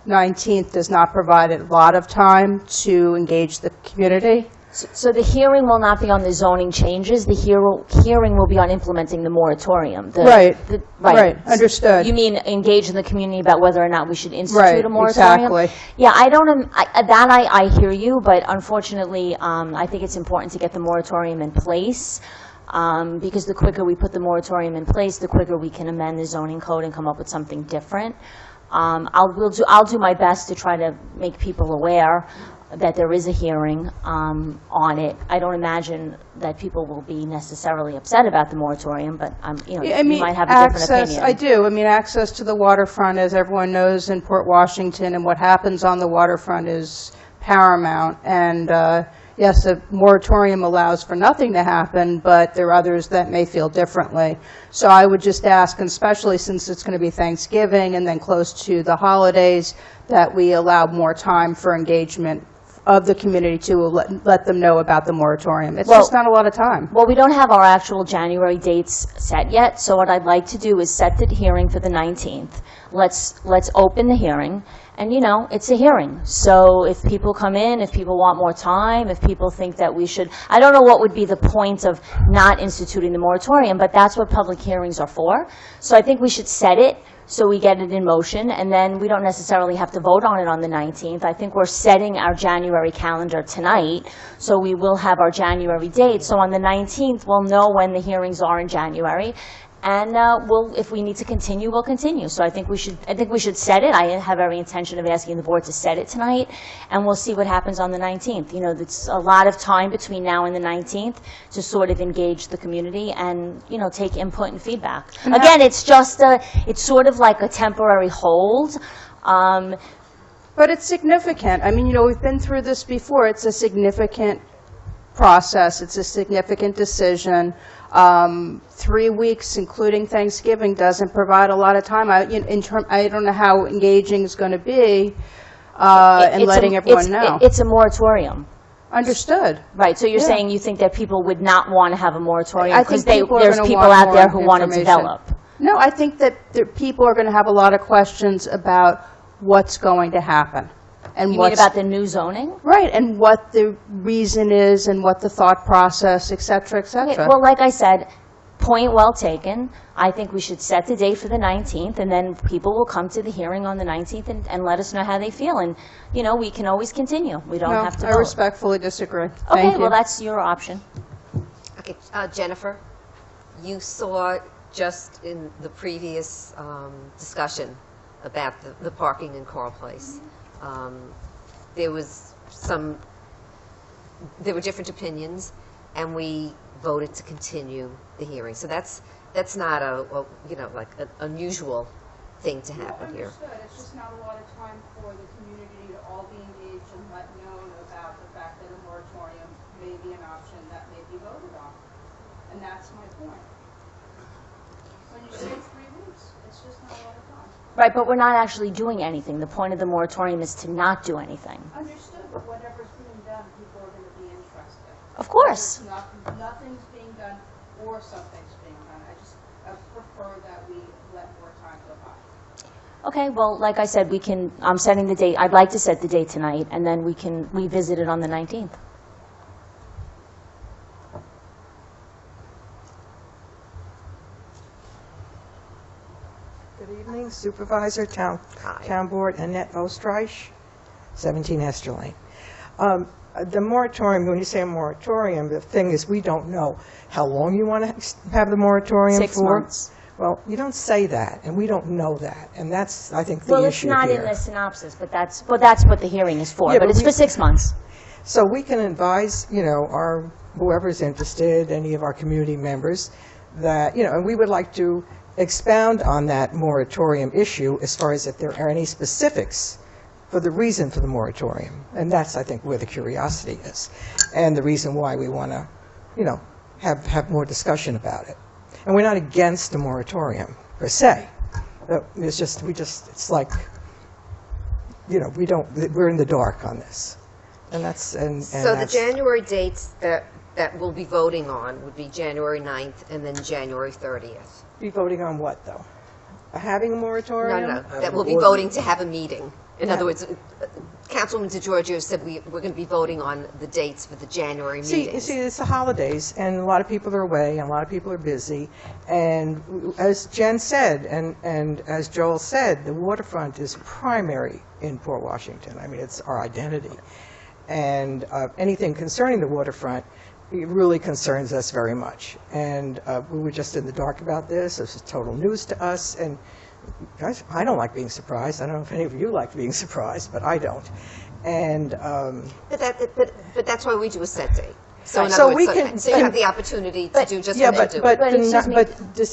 19th does not provide a lot of time to engage the community. So the hearing will not be on the zoning changes. The hearing will be on implementing the moratorium. Right. Understood. You mean engage in the community about whether or not we should institute a moratorium? Exactly. Yeah, I hear you, but unfortunately, I think it's important to get the moratorium in place. Because the quicker we put the moratorium in place, the quicker we can amend the zoning code and come up with something different. I'll do my best to try to make people aware that there is a hearing on it. I don't imagine that people will be necessarily upset about the moratorium, but you might have a different opinion. I do. Access to the waterfront, as everyone knows, in Port Washington, and what happens on the waterfront is paramount. And yes, a moratorium allows for nothing to happen, but there are others that may feel differently. So I would just ask, and especially since it's going to be Thanksgiving and then close to the holidays, that we allow more time for engagement of the community to let them know about the moratorium. It's just not a lot of time. Well, we don't have our actual January dates set yet, so what I'd like to do is set the hearing for the 19th. Let's open the hearing, and it's a hearing. So if people come in, if people want more time, if people think that we should, I don't know what would be the point of not instituting the moratorium, but that's what public hearings are for. So I think we should set it so we get it in motion, and then we don't necessarily have to vote on it on the 19th. I think we're setting our January calendar tonight, so we will have our January date. So on the 19th, we'll know when the hearings are in January, and if we need to continue, we'll continue. So I think we should set it. I have every intention of asking the board to set it tonight, and we'll see what happens on the 19th. It's a lot of time between now and the 19th to sort of engage the community and take input and feedback. Again, it's sort of like a temporary hold. But it's significant. We've been through this before. It's a significant process. It's a significant decision. 3 weeks, including Thanksgiving, doesn't provide a lot of time. I don't know how engaging it's going to be and letting everyone know. It's a moratorium. Understood. Right, so you're saying you think that people would not want to have a moratorium because there's people out there who want to develop. No, I think that people are going to have a lot of questions about what's going to happen. And you mean about the new zoning? Right, and what the reason is and what the thought process, et cetera, et cetera. Okay, well, like I said, point well taken. I think we should set the date for the 19th, and then people will come to the hearing on the 19th and let us know how they feel. And, we can always continue. We don't have to vote. I respectfully disagree. Okay, well, that's your option. Okay, Jennifer, you saw just in the previous discussion about the parking in Carl Place. There were different opinions, and we voted to continue the hearing. So that's not like an unusual thing to happen here. It's just not a lot of time for the community to all be engaged and let known about the fact that be an option that may be voted on. And that's my point. When you say 3 weeks, it's just not a lot of time. Right, but we're not actually doing anything. The point of the moratorium is to not do anything. Understood, but whatever's being done, people are going to be interested. Of course. Nothing's being done or something's being done. I prefer that we let more time go by. Okay, well, like I said, I'm setting the date. I'd like to set the date tonight, and then we can revisit it on the 19th. Good evening, Supervisor, Town Board, Annette Ostreich, 17 Hester Lane. The moratorium, when you say a moratorium, the thing is, we don't know how long you want to have the moratorium for. 6 months. Well, you don't say that, and we don't know that, and that's, I think, the Well, issue here. it's not in the synopsis, but that's what the hearing is for. Yeah, but it's for 6 months. So we can advise, whoever's interested, any of our community members, that, and we would like to expound on that moratorium issue as far as if there are any specifics for the reason for the moratorium. And that's, I think, where the curiosity is, and the reason why we want to, have more discussion about it. And we're not against the moratorium, per se. It's like, we're in the dark on this. And that's, So the January dates that we'll be voting on would be January 9th and then January 30th. Be voting on what, though? Having a moratorium? No, that we'll be voting to have a meeting. In other words, Councilwoman DeGiorgio said we're going to be voting on the dates for the January meetings. See, it's the holidays, and a lot of people are away, and a lot of people are busy. And as Jen said, and as Joel said, the waterfront is primary in Port Washington. I mean, it's our identity. And anything concerning the waterfront, it really concerns us very much. And we were just in the dark about this. This is total news to us. And guys, I don't like being surprised. I don't know if any of you like being surprised, but I don't. And but that's why we do a set date. So in so other we words, can, so you have the opportunity to do just what you do. But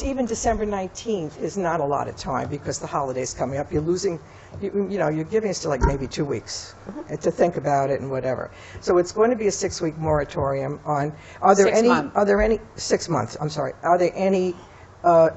even December 19th is not a lot of time because the holiday's coming up. You're losing, you're giving us to like maybe 2 weeks to think about it and whatever. So it's going to be a 6-week moratorium on. Are there 6 months. Are there any 6 months? I'm sorry. Are there any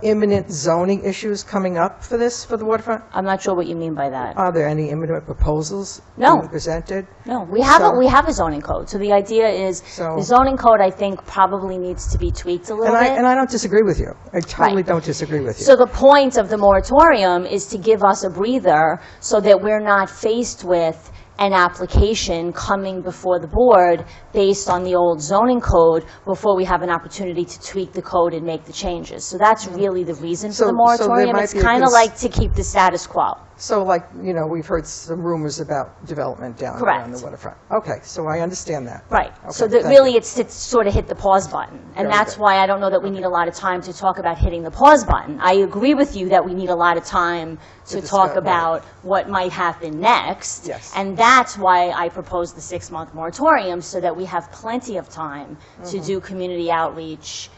imminent zoning issues coming up for the waterfront? I'm not sure what you mean by that. Are there any imminent proposals No. being presented? No, we have a zoning code. So the idea is the zoning code, I think, probably needs to be tweaked a little bit. And I don't disagree with you. I totally don't disagree with you. So the point of the moratorium is to give us a breather so that we're not faced with an application coming before the board based on the old zoning code before we have an opportunity to tweak the code and make the changes. So that's really the reason for the moratorium. It's kind of like to keep the status quo. So like, we've heard some rumors about development down there on the waterfront. Okay, so I understand that. Right. Okay, So that really it's to sort of hit the pause button. And Very that's good. why I don't know that we need a lot of time to talk about hitting the pause button. I agree with you that we need a lot of time to talk discuss, about what might happen next. Yes. And that's why I proposed the 6-month moratorium, so that we have plenty of time to do community outreach,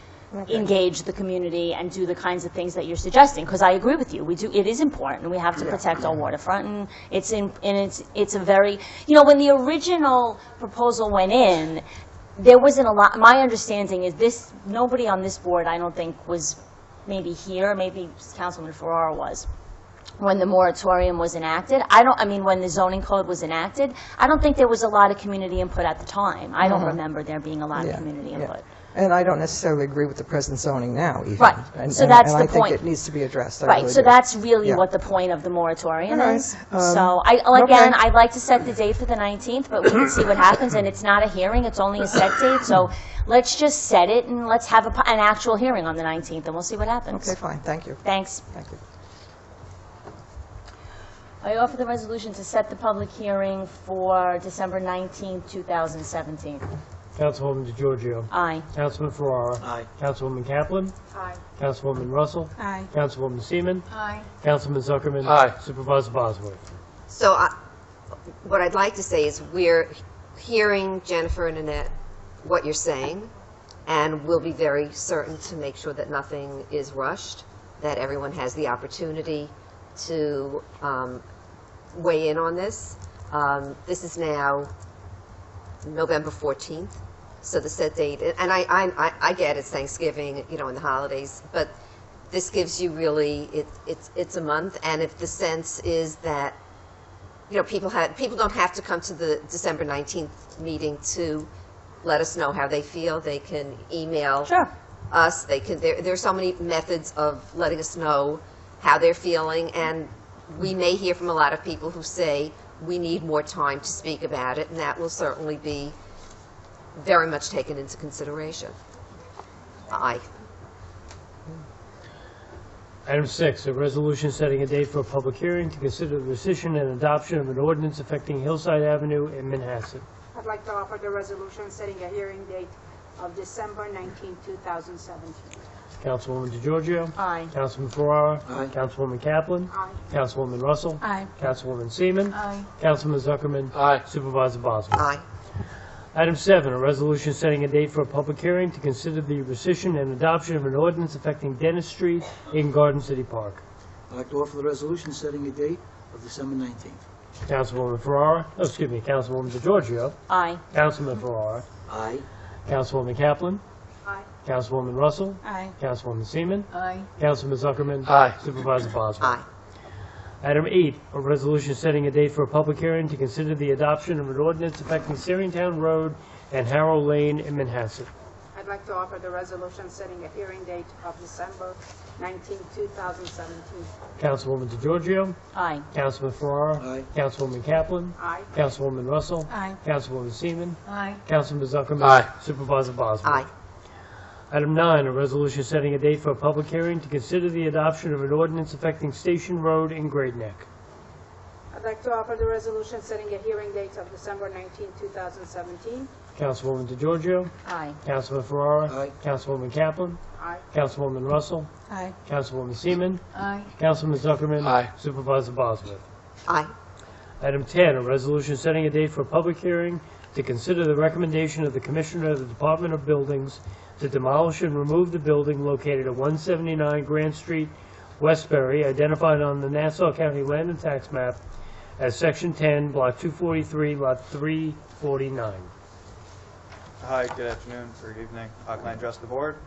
engage the community, and do the kinds of things that you're suggesting. Because I agree with you. It is important. We have to protect our waterfront, and it's a very, when the original proposal went in, there wasn't a lot. My understanding is nobody on this board, I don't think, was maybe here. Maybe Councilman Ferrara was. When the moratorium was enacted, when the zoning code was enacted, I don't think there was a lot of community input at the time. I don't remember there being a lot of community input. And I don't necessarily agree with the present zoning now, even. Right. So that's the And I think point. it needs to be addressed. I Right, really so do. that's really Yeah. what the point of the moratorium All right. is. So, again, okay. I'd like to set the date for the 19th, but we can see what happens, and it's not a hearing, it's only a set date, so let's just set it, and let's have an actual hearing on the 19th, and we'll see what happens. Okay, fine, thank you. Thanks. Thank you. I offer the resolution to set the public hearing for December 19th, 2017. Councilwoman DeGiorgio. Aye. Councilman Ferrara. Aye. Councilwoman Kaplan. Aye. Councilwoman Russell. Aye. Councilwoman Seaman. Aye. Councilman Zuckerman. Aye. Supervisor Bosworth. So what I'd like to say is we're hearing, Jennifer and Annette, what you're saying, and we'll be very certain to make sure that nothing is rushed, that everyone has the opportunity to weigh in on this. This is now November 14th, So the set date, and I get it's Thanksgiving, you know, and the holidays, but this gives you really, it's a month, and if the sense is that, you know, people don't have to come to the December 19th meeting to let us know how they feel. They can email us. They can. There are so many methods of letting us know how they're feeling, and we may hear from a lot of people who say we need more time to speak about it, and that will certainly be very much taken into consideration. Aye. Item 6, a resolution setting a date for a public hearing to consider the rescission and adoption of an ordinance affecting Hillside Avenue in Manhasset. I'd like to offer the resolution setting a hearing date of December 19, 2017. Councilwoman DeGiorgio. Aye. Councilman Ferrara. Aye. Councilwoman Kaplan. Aye. Councilwoman Russell. Aye. Councilwoman Seaman. Aye. Councilman Zuckerman. Aye. Supervisor Boswell. Aye. Item 7, a resolution setting a date for a public hearing to consider the rescission and adoption of an ordinance affecting Dennis Street in Garden City Park. I'd like to offer the resolution setting a date of December 19th. Councilwoman Ferrara, Councilwoman DeGiorgio. Aye. Councilman Ferrara. Aye. Councilwoman Kaplan. Aye. Councilwoman Russell. Aye. Councilwoman Seaman. Aye. Councilman Zuckerman. Aye. Supervisor Boswell. Aye. Item 8, a resolution setting a date for a public hearing to consider the adoption of an ordinance affecting Syringtown Road and Harrow Lane in Manhasset. I'd like to offer the resolution setting a hearing date of December 19, 2017. Councilwoman DeGiorgio. Aye. Councilman Ferrara. Aye. Councilwoman Kaplan. Aye. Councilwoman Russell. Aye. Councilwoman Seaman. Aye. Councilman Zuckerman. Aye. Supervisor Boswell. Aye. Item 9, a resolution setting a date for a public hearing to consider the adoption of an ordinance affecting Station Road in Great Neck. I'd like to offer the resolution setting a hearing date of December 19, 2017. Councilwoman DeGiorgio. Aye. Councilman Ferrara. Aye. Councilwoman Kaplan. Aye. Councilwoman Russell. Aye. Councilwoman Seaman. Aye. Councilman Zuckerman. Aye. Supervisor Bosworth. Aye. Item 10, a resolution setting a date for a public hearing to consider the recommendation of the Commissioner of the Department of Buildings to demolish and remove the building located at 179 Grant Street, Westbury, identified on the Nassau County Land and Tax Map as Section 10, Block 243, Lot 349. Hi, good afternoon, or good evening. Can I address the board?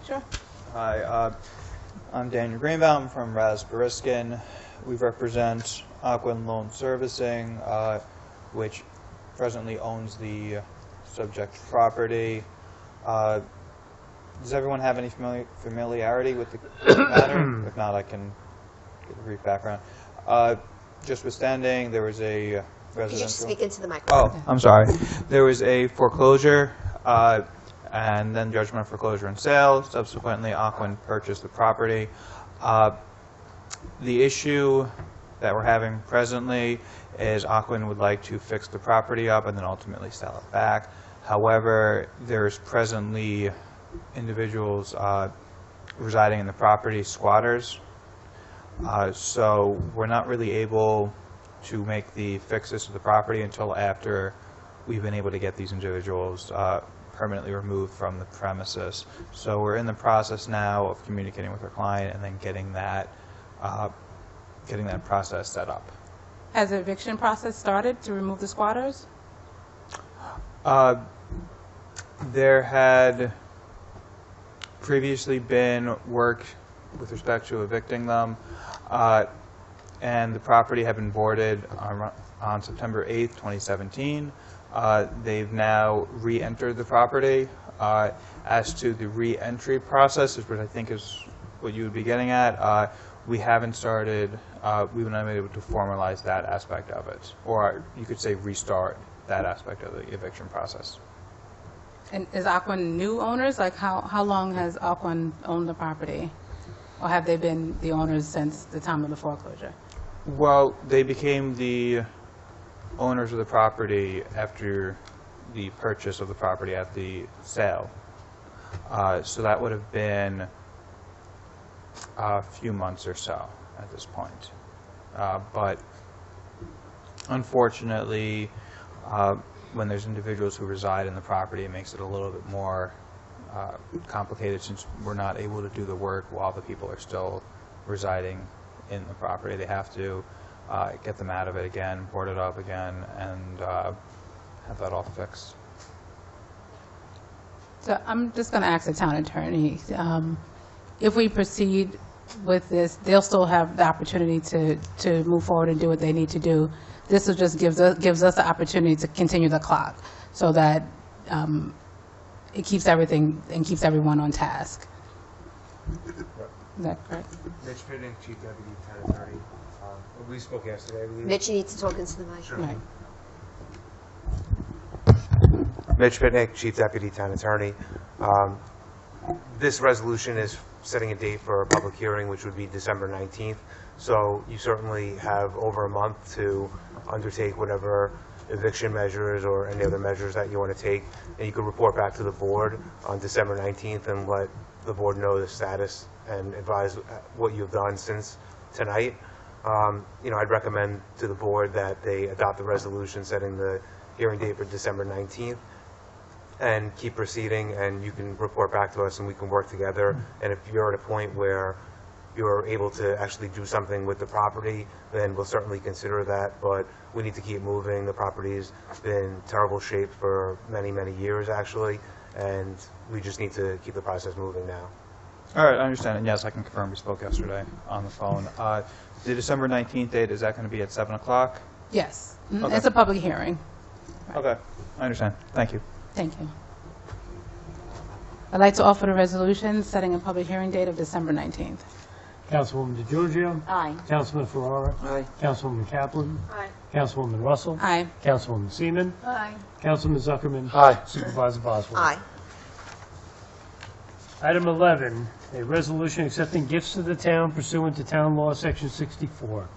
Sure. Hi, I'm Daniel Greenbaum from Rasbariskin. We represent Aquin Loan Servicing, which presently owns the subject property. Does everyone have any familiarity with the matter? If not, I can give a brief background. Just withstanding, there was a residential... Could you just speak into the microphone? Oh, I'm sorry. There was a foreclosure, and then judgment of foreclosure and sale. Subsequently, Aquin purchased the property. The issue that we're having presently is Aquin would like to fix the property up and then ultimately sell it back. However, there's presently individuals residing in the property, squatters. So we're not really able to make the fixes to the property until after we've been able to get these individuals permanently removed from the premises. So we're in the process now of communicating with our client and then getting that process set up. Has the eviction process started to remove the squatters? There had previously been work with respect to evicting them, and the property had been boarded on September 8th, 2017. They've now re-entered the property. As to the re-entry process, which I think is what you would be getting at, we haven't started, we've not been able to formalize that aspect of it, or you could say restart that aspect of the eviction process. And is Aquin new owners? Like how long has Aquin owned the property? Or have they been the owners since the time of the foreclosure? Well, they became the owners of the property after the purchase of the property at the sale. So that would have been a few months or so at this point. But unfortunately, when there's individuals who reside in the property, it makes it a little bit more complicated since we're not able to do the work while the people are still residing in the property. They have to get them out of it again, board it up again, and have that all fixed. So I'm just going to ask the town attorney, if we proceed with this, they'll still have the opportunity to move forward and do what they need to do. This will just gives us the opportunity to continue the clock so that it keeps everything and keeps everyone on task. Is that correct? Mitch Pitnick, Chief Deputy Town Attorney. We spoke yesterday, I believe. Mitch, you need to talk into the mic. Sure. Right. Mitch Pitnick, Chief Deputy Town Attorney. This resolution is setting a date for a public hearing, which would be December 19th. So you certainly have over a month to undertake whatever eviction measures or any other measures that you want to take. And you can report back to the board on December 19th and let the board know the status and advise what you've done since tonight. I'd recommend to the board that they adopt the resolution setting the hearing date for December 19th and keep proceeding, and you can report back to us and we can work together. And if you're at a point where you're able to actually do something with the property, then we'll certainly consider that, but we need to keep moving. The property's been in terrible shape for many, many years, actually, and we just need to keep the process moving now. All right, I understand. And yes, I can confirm we spoke yesterday on the phone. The December 19th date, is that going to be at 7 o'clock? Yes. Okay. It's a public hearing. Okay, I understand. Thank you. Thank you. I'd like to offer the resolution setting a public hearing date of December 19th. Councilwoman DeGiorgio. Aye. Councilman Ferrara. Aye. Councilwoman Kaplan. Aye. Councilwoman Russell. Aye. Councilwoman Seaman. Aye. Councilman Zuckerman. Aye. Supervisor Boswell. Aye. Item 11, a resolution accepting gifts to the town pursuant to Town Law, Section 64.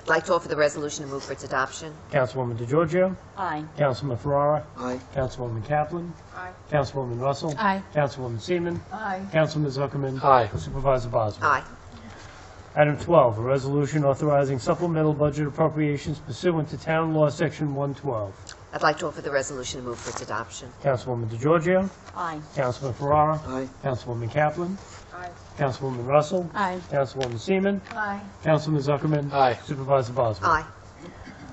I'd like to offer the resolution and move for its adoption. Councilwoman DeGiorgio. Aye. Councilman Ferrara. Aye. Councilwoman Kaplan. Aye. Councilwoman Russell. Aye. Councilwoman Seaman. Aye. Councilman Zuckerman. Aye. Supervisor Boswell. Aye. Item 12, a resolution authorizing supplemental budget appropriations pursuant to Town Law, Section 112. I'd like to offer the resolution and move for its adoption. Councilwoman DeGiorgio. Aye. Councilman Ferrara. Aye. Councilwoman Kaplan. Aye. Councilwoman Russell. Aye. Councilwoman Seaman. Aye. Councilman Zuckerman. Aye. Supervisor Boswell. Aye.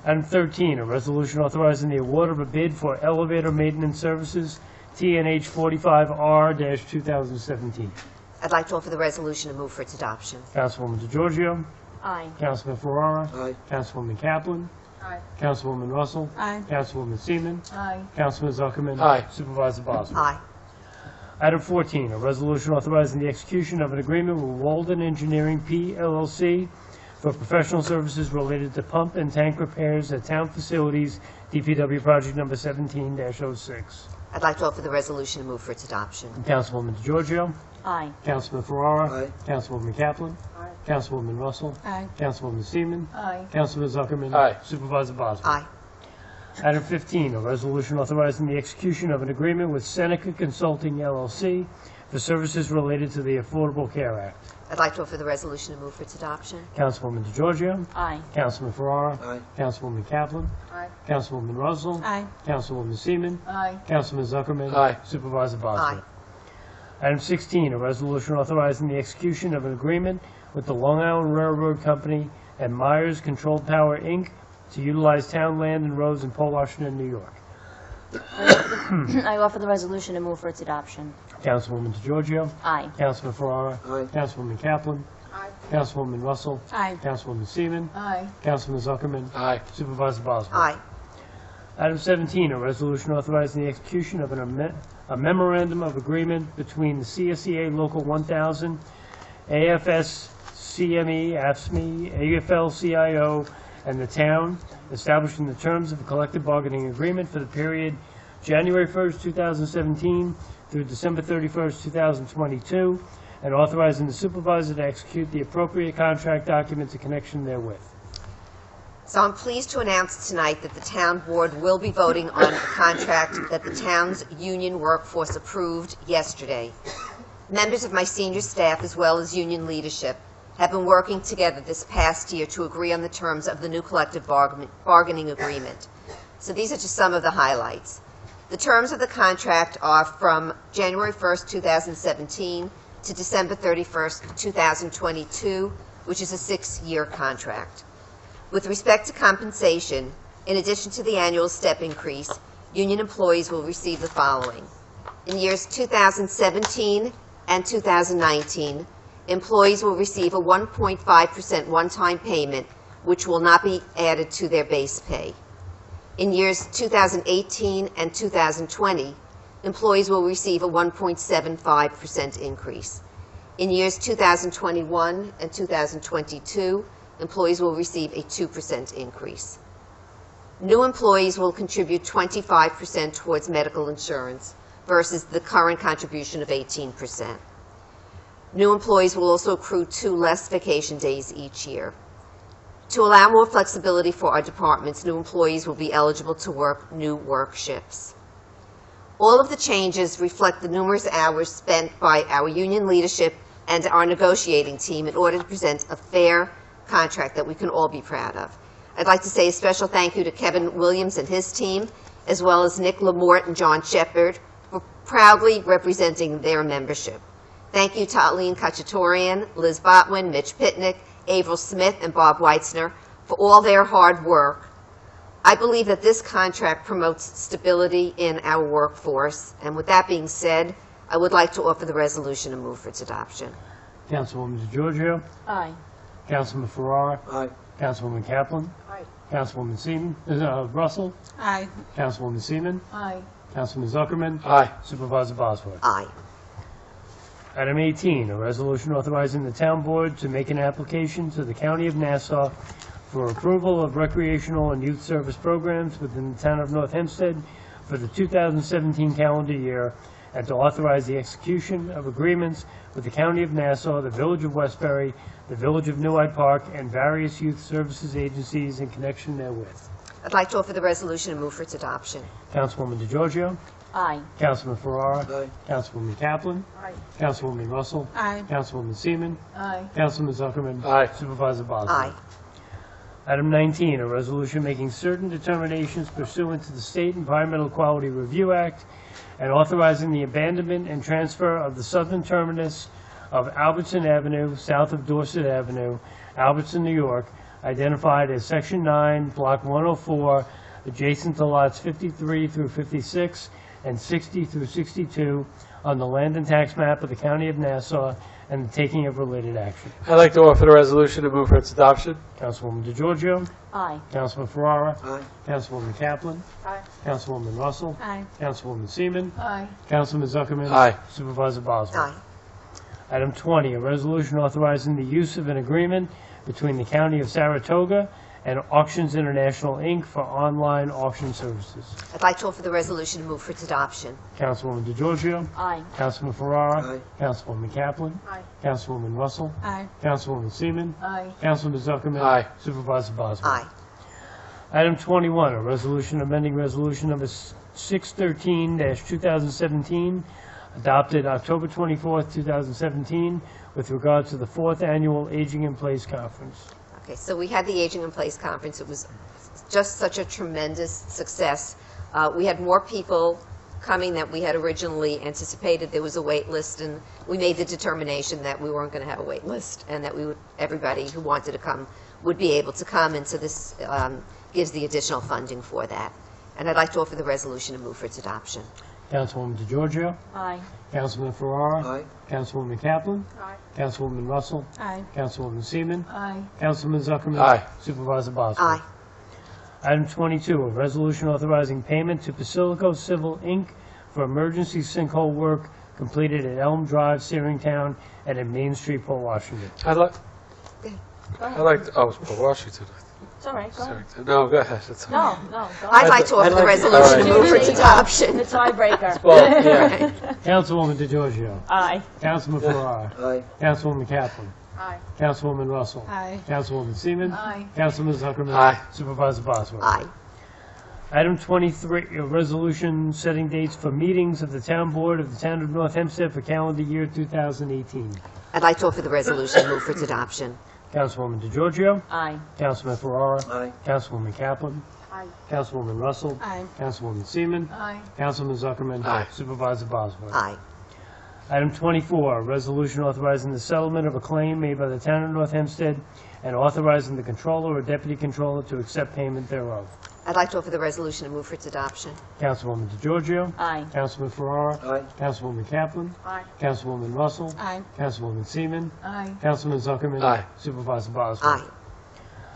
Item 13, a resolution authorizing the award of a bid for elevator maintenance services, TNH 45R-2017. I'd like to offer the resolution and move for its adoption. Councilwoman DeGiorgio. Aye. Councilman Ferrara. Aye. Councilwoman Kaplan. Aye. Councilwoman Russell. Aye. Councilwoman Seaman. Aye. Councilman Zuckerman. Aye. Supervisor Boswell. Aye. Item 14, a resolution authorizing the execution of an agreement with Walden Engineering, P.LLC, for professional services related to pump and tank repairs at town facilities, DPW project number 17-06. I'd like to offer the resolution and move for its adoption. Councilwoman DeGiorgio. Aye. Councilman Ferrara. Aye. Councilwoman Kaplan. Aye. Councilwoman Russell. Aye. Councilwoman Seaman. Aye. Councilman Zuckerman. Aye. Supervisor Boswell. Aye. Item 15, a resolution authorizing the execution of an agreement with Seneca Consulting LLC for services related to the Affordable Care Act. I'd like to offer the resolution and move for its adoption. Councilwoman DeGiorgio. Aye. Councilman Ferrara. Aye. Councilwoman Kaplan. Aye. Councilwoman Russell. Aye. Councilwoman Seaman. Aye. Councilman Zuckerman. Aye. Supervisor Boswell. Aye. Item 16, a resolution authorizing the execution of an agreement with the Long Island Railroad Company and Myers Controlled Power, Inc. to utilize town land and roads in Port Washington, New York. I offer the resolution and move for its adoption. Councilwoman DeGiorgio. Aye. Councilman Ferrara. Aye. Councilwoman Kaplan. Aye. Councilwoman Russell. Aye. Councilwoman Seaman. Aye. Councilman Zuckerman. Aye. Supervisor Boswell. Aye. Item 17, a resolution authorizing the execution of a memorandum of agreement between the CSEA Local 1000, AFS CME, AFSME, AFL-CIO, and the town, establishing the terms of a collective bargaining agreement for the period January 1st, 2017 through December 31st, 2022, and authorizing the supervisor to execute the appropriate contract documents in connection therewith. So I'm pleased to announce tonight that the town board will be voting on a contract that the town's union workforce approved yesterday. Members of my senior staff, as well as union leadership, have been working together this past year to agree on the terms of the new collective bargaining agreement. So these are just some of the highlights. The terms of the contract are from January 1st, 2017 to December 31st, 2022, which is a 6-year contract. With respect to compensation, in addition to the annual step increase, union employees will receive the following: In years 2017 and 2019, employees will receive a 1.5% one-time payment, which will not be added to their base pay. In years 2018 and 2020, employees will receive a 1.75% increase. In years 2021 and 2022, employees will receive a 2% increase. New employees will contribute 25% towards medical insurance versus the current contribution of 18%. New employees will also accrue 2 less vacation days each year. To allow more flexibility for our departments, new employees will be eligible to work new work shifts. All of the changes reflect the numerous hours spent by our union leadership and our negotiating team in order to present a fair contract that we can all be proud of. I'd like to say a special thank you to Kevin Williams and his team, as well as Nick Lamort and John Shepard, for proudly representing their membership. Thank you to Aline Kachatourian, Liz Botwin, Mitch Pitnick, Avril Smith, and Bob Weitzner for all their hard work. I believe that this contract promotes stability in our workforce. And with that being said, I would like to offer the resolution and move for its adoption. Councilwoman DeGiorgio. Aye. Councilman Ferrara. Aye. Councilwoman Kaplan. Aye. Councilwoman Seaman, Russell. Aye. Councilwoman Seaman. Aye. Councilman Zuckerman. Aye. Supervisor Bosworth. Aye. Item 18, a resolution authorizing the town board to make an application to the County of Nassau for approval of recreational and youth service programs within the town of North Hempstead for the 2017 calendar year, and to authorize the execution of agreements with the County of Nassau, the Village of Westbury, the Village of New Hyde Park, and various youth services agencies in connection therewith. I'd like to offer the resolution and move for its adoption. Councilwoman DeGiorgio. Aye. Councilman Ferrara. Aye. Councilwoman Kaplan. Aye. Councilwoman Russell. Aye. Councilwoman Seaman. Aye. Councilman Zuckerman. Aye. Supervisor Bosworth. Aye. Item 19, a resolution making certain determinations pursuant to the State Environmental Quality Review Act and authorizing the abandonment and transfer of the southern terminus of Albertson Avenue, south of Dorset Avenue, Albertson, New York, identified as Section 9, Block 104, adjacent to lots 53 through 56 and 60 through 62 on the land and tax map of the County of Nassau, and the taking of related action. I'd like to offer the resolution and move for its adoption. Councilwoman DeGiorgio. Aye. Councilman Ferrara. Aye. Councilwoman Kaplan. Aye. Councilwoman Russell. Aye. Councilwoman Seaman. Aye. Councilman Zuckerman. Aye. Supervisor Bosworth. Aye. Item 20, a resolution authorizing the use of an agreement between the County of Saratoga and Auctions International, Inc. for online auction services. I'd like to offer the resolution and move for its adoption. Councilwoman DeGiorgio. Aye. Councilman Ferrara. Aye. Councilwoman Kaplan. Aye. Councilwoman Russell. Aye. Councilwoman Seaman. Aye. Councilman Zuckerman. Aye. Supervisor Bosworth. Aye. Item 21, a resolution amending resolution number 613-2017, adopted October 24th, 2017, with regard to the 4th Annual Aging in Place Conference. Okay, so we had the Aging in Place Conference. It was just such a tremendous success. We had more people coming than we had originally anticipated. There was a wait list, and we made the determination that we weren't going to have a wait list, and that we would, everybody who wanted to come would be able to come, and so this gives the additional funding for that. And I'd like to offer the resolution and move for its adoption. Councilwoman DeGiorgio. Aye. Councilman Ferrara. Aye. Councilwoman Kaplan. Aye. Councilwoman Russell. Aye. Councilwoman Seaman. Aye. Councilman Zuckerman. Aye. Supervisor Bosworth. Aye. Item 22, a resolution authorizing payment to Basilico Civil, Inc. for emergency sinkhole work completed at Elm Drive, Searingtown, and at Main Street, Port Washington. I'd like to, oh, it's Port Washington. It's all right, go ahead. No, go ahead. It's all No, no, go I'd ahead. like to offer the I'd like- resolution and all right. move for its adoption. The tiebreaker. Well, yeah. Councilwoman DeGiorgio. Aye. Councilman Ferrara. Aye. Councilwoman Kaplan. Aye. Councilwoman Russell. Aye. Councilwoman Seaman. Aye. Councilman Zuckerman. Aye. Supervisor Bosworth. Aye. Item 23, a resolution setting dates for meetings of the Town Board of the Town of North Hempstead for calendar year 2018. I'd like to offer the resolution and move for its adoption. Councilwoman DeGiorgio. Aye. Councilman Ferrara. Aye. Councilwoman Kaplan. Aye. Councilwoman Russell. Aye. Councilwoman Seaman. Aye. Councilman Zuckerman. Aye. Supervisor Bosworth. Aye. Item 24, a resolution authorizing the settlement of a claim made by the Town of North Hempstead and authorizing the controller or deputy controller to accept payment thereof. I'd like to offer the resolution and move for its adoption. Councilwoman DeGiorgio. Aye. Councilman Ferrara. Aye. Councilwoman Kaplan. Aye. Councilwoman Russell. Aye. Councilwoman Seaman. Aye. Councilman Zuckerman. Aye. Supervisor Bosworth. Aye.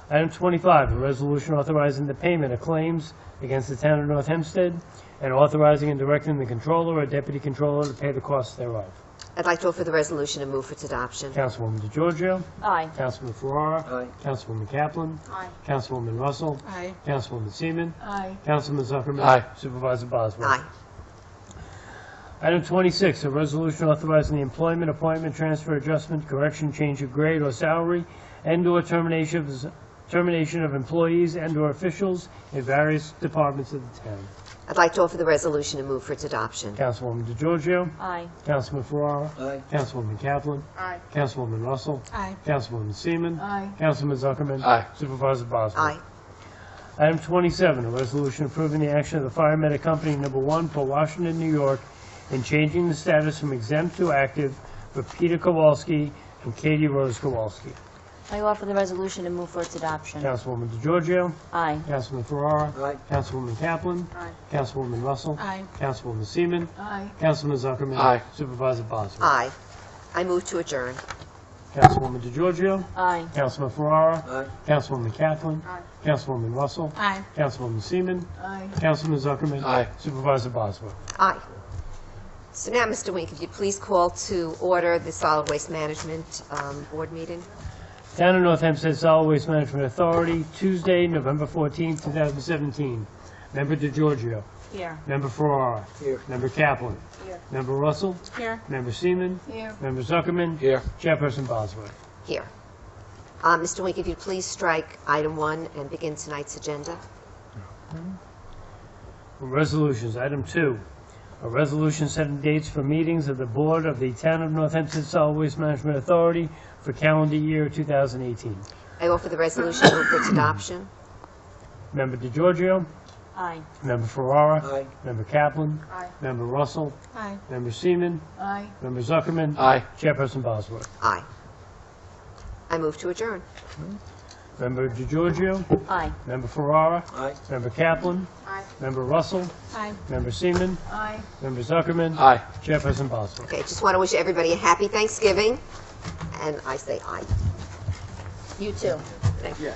Item 25, a resolution authorizing the payment of claims against the town of North Hempstead and authorizing and directing the controller or deputy controller to pay the costs thereof. I'd like to offer the resolution and move for its adoption. Councilwoman DeGiorgio. Aye. Councilman Ferrara. Aye. Councilwoman Kaplan. Aye. Councilwoman Russell. Aye. Councilwoman Seaman. Aye. Councilman Zuckerman. Aye. Supervisor Bosworth. Aye. Item 26, a resolution authorizing the employment, appointment, transfer, adjustment, correction, change of grade or salary, and/or termination of employees and/or officials in various departments of the town. I'd like to offer the resolution and move for its adoption. Councilwoman DeGiorgio. Aye. Councilman Ferrara. Aye. Councilwoman Kaplan. Aye. Councilwoman Russell. Aye. Councilwoman Seaman. Aye. Councilman Zuckerman. Aye. Supervisor Bosworth. Aye. Item 27, a resolution approving the action of the Fire Medic Company Number 1 for Washington, New York, in changing the status from exempt to active for Peter Kowalski and Katie Rose Kowalski. I offer the resolution and move for its adoption. Councilwoman DeGiorgio. Aye. Councilman Ferrara. Aye. Councilwoman Kaplan. Aye. Councilwoman Russell. Aye. Councilwoman Seaman. Aye. Councilman Zuckerman. Aye. Supervisor Bosworth. Aye. I move to adjourn. Councilwoman DeGiorgio. Aye. Councilman Ferrara. Aye. Councilwoman Kaplan. Aye. Councilwoman Russell. Aye. Councilwoman Seaman. Aye. Councilman Zuckerman. Aye. Supervisor Bosworth. Aye. So now, Mr. Wink, if you'd please call to order the Solid Waste Management Board meeting. Town of North Hempstead Solid Waste Management Authority, Tuesday, November 14, 2017. Member DeGiorgio. Here. Member Ferrara. Here. Member Kaplan. Here. Member Russell. Here. Member Seaman. Here. Member Zuckerman. Here. Chairperson Bosworth. Here. Mr. Wink, if you'd please strike item 1 and begin tonight's agenda. Resolutions, item 2. A resolution setting dates for meetings of the Board of the Town of North Hempstead Solid Waste Management Authority for calendar year 2018. I offer the resolution and move for its adoption. Member DeGiorgio. Aye. Member Ferrara. Aye. Member Kaplan. Aye. Member Russell. Aye. Member Seaman. Aye. Member Zuckerman. Aye. Chairperson Bosworth. Aye. I move to adjourn. Member DeGiorgio. Aye. Member Ferrara. Aye. Member Kaplan. Aye. Member Russell. Aye. Member Seaman. Aye. Member Zuckerman. Aye. Chairperson Bosworth. Okay, just want to wish everybody a happy Thanksgiving, and I say aye. You too. Thank you.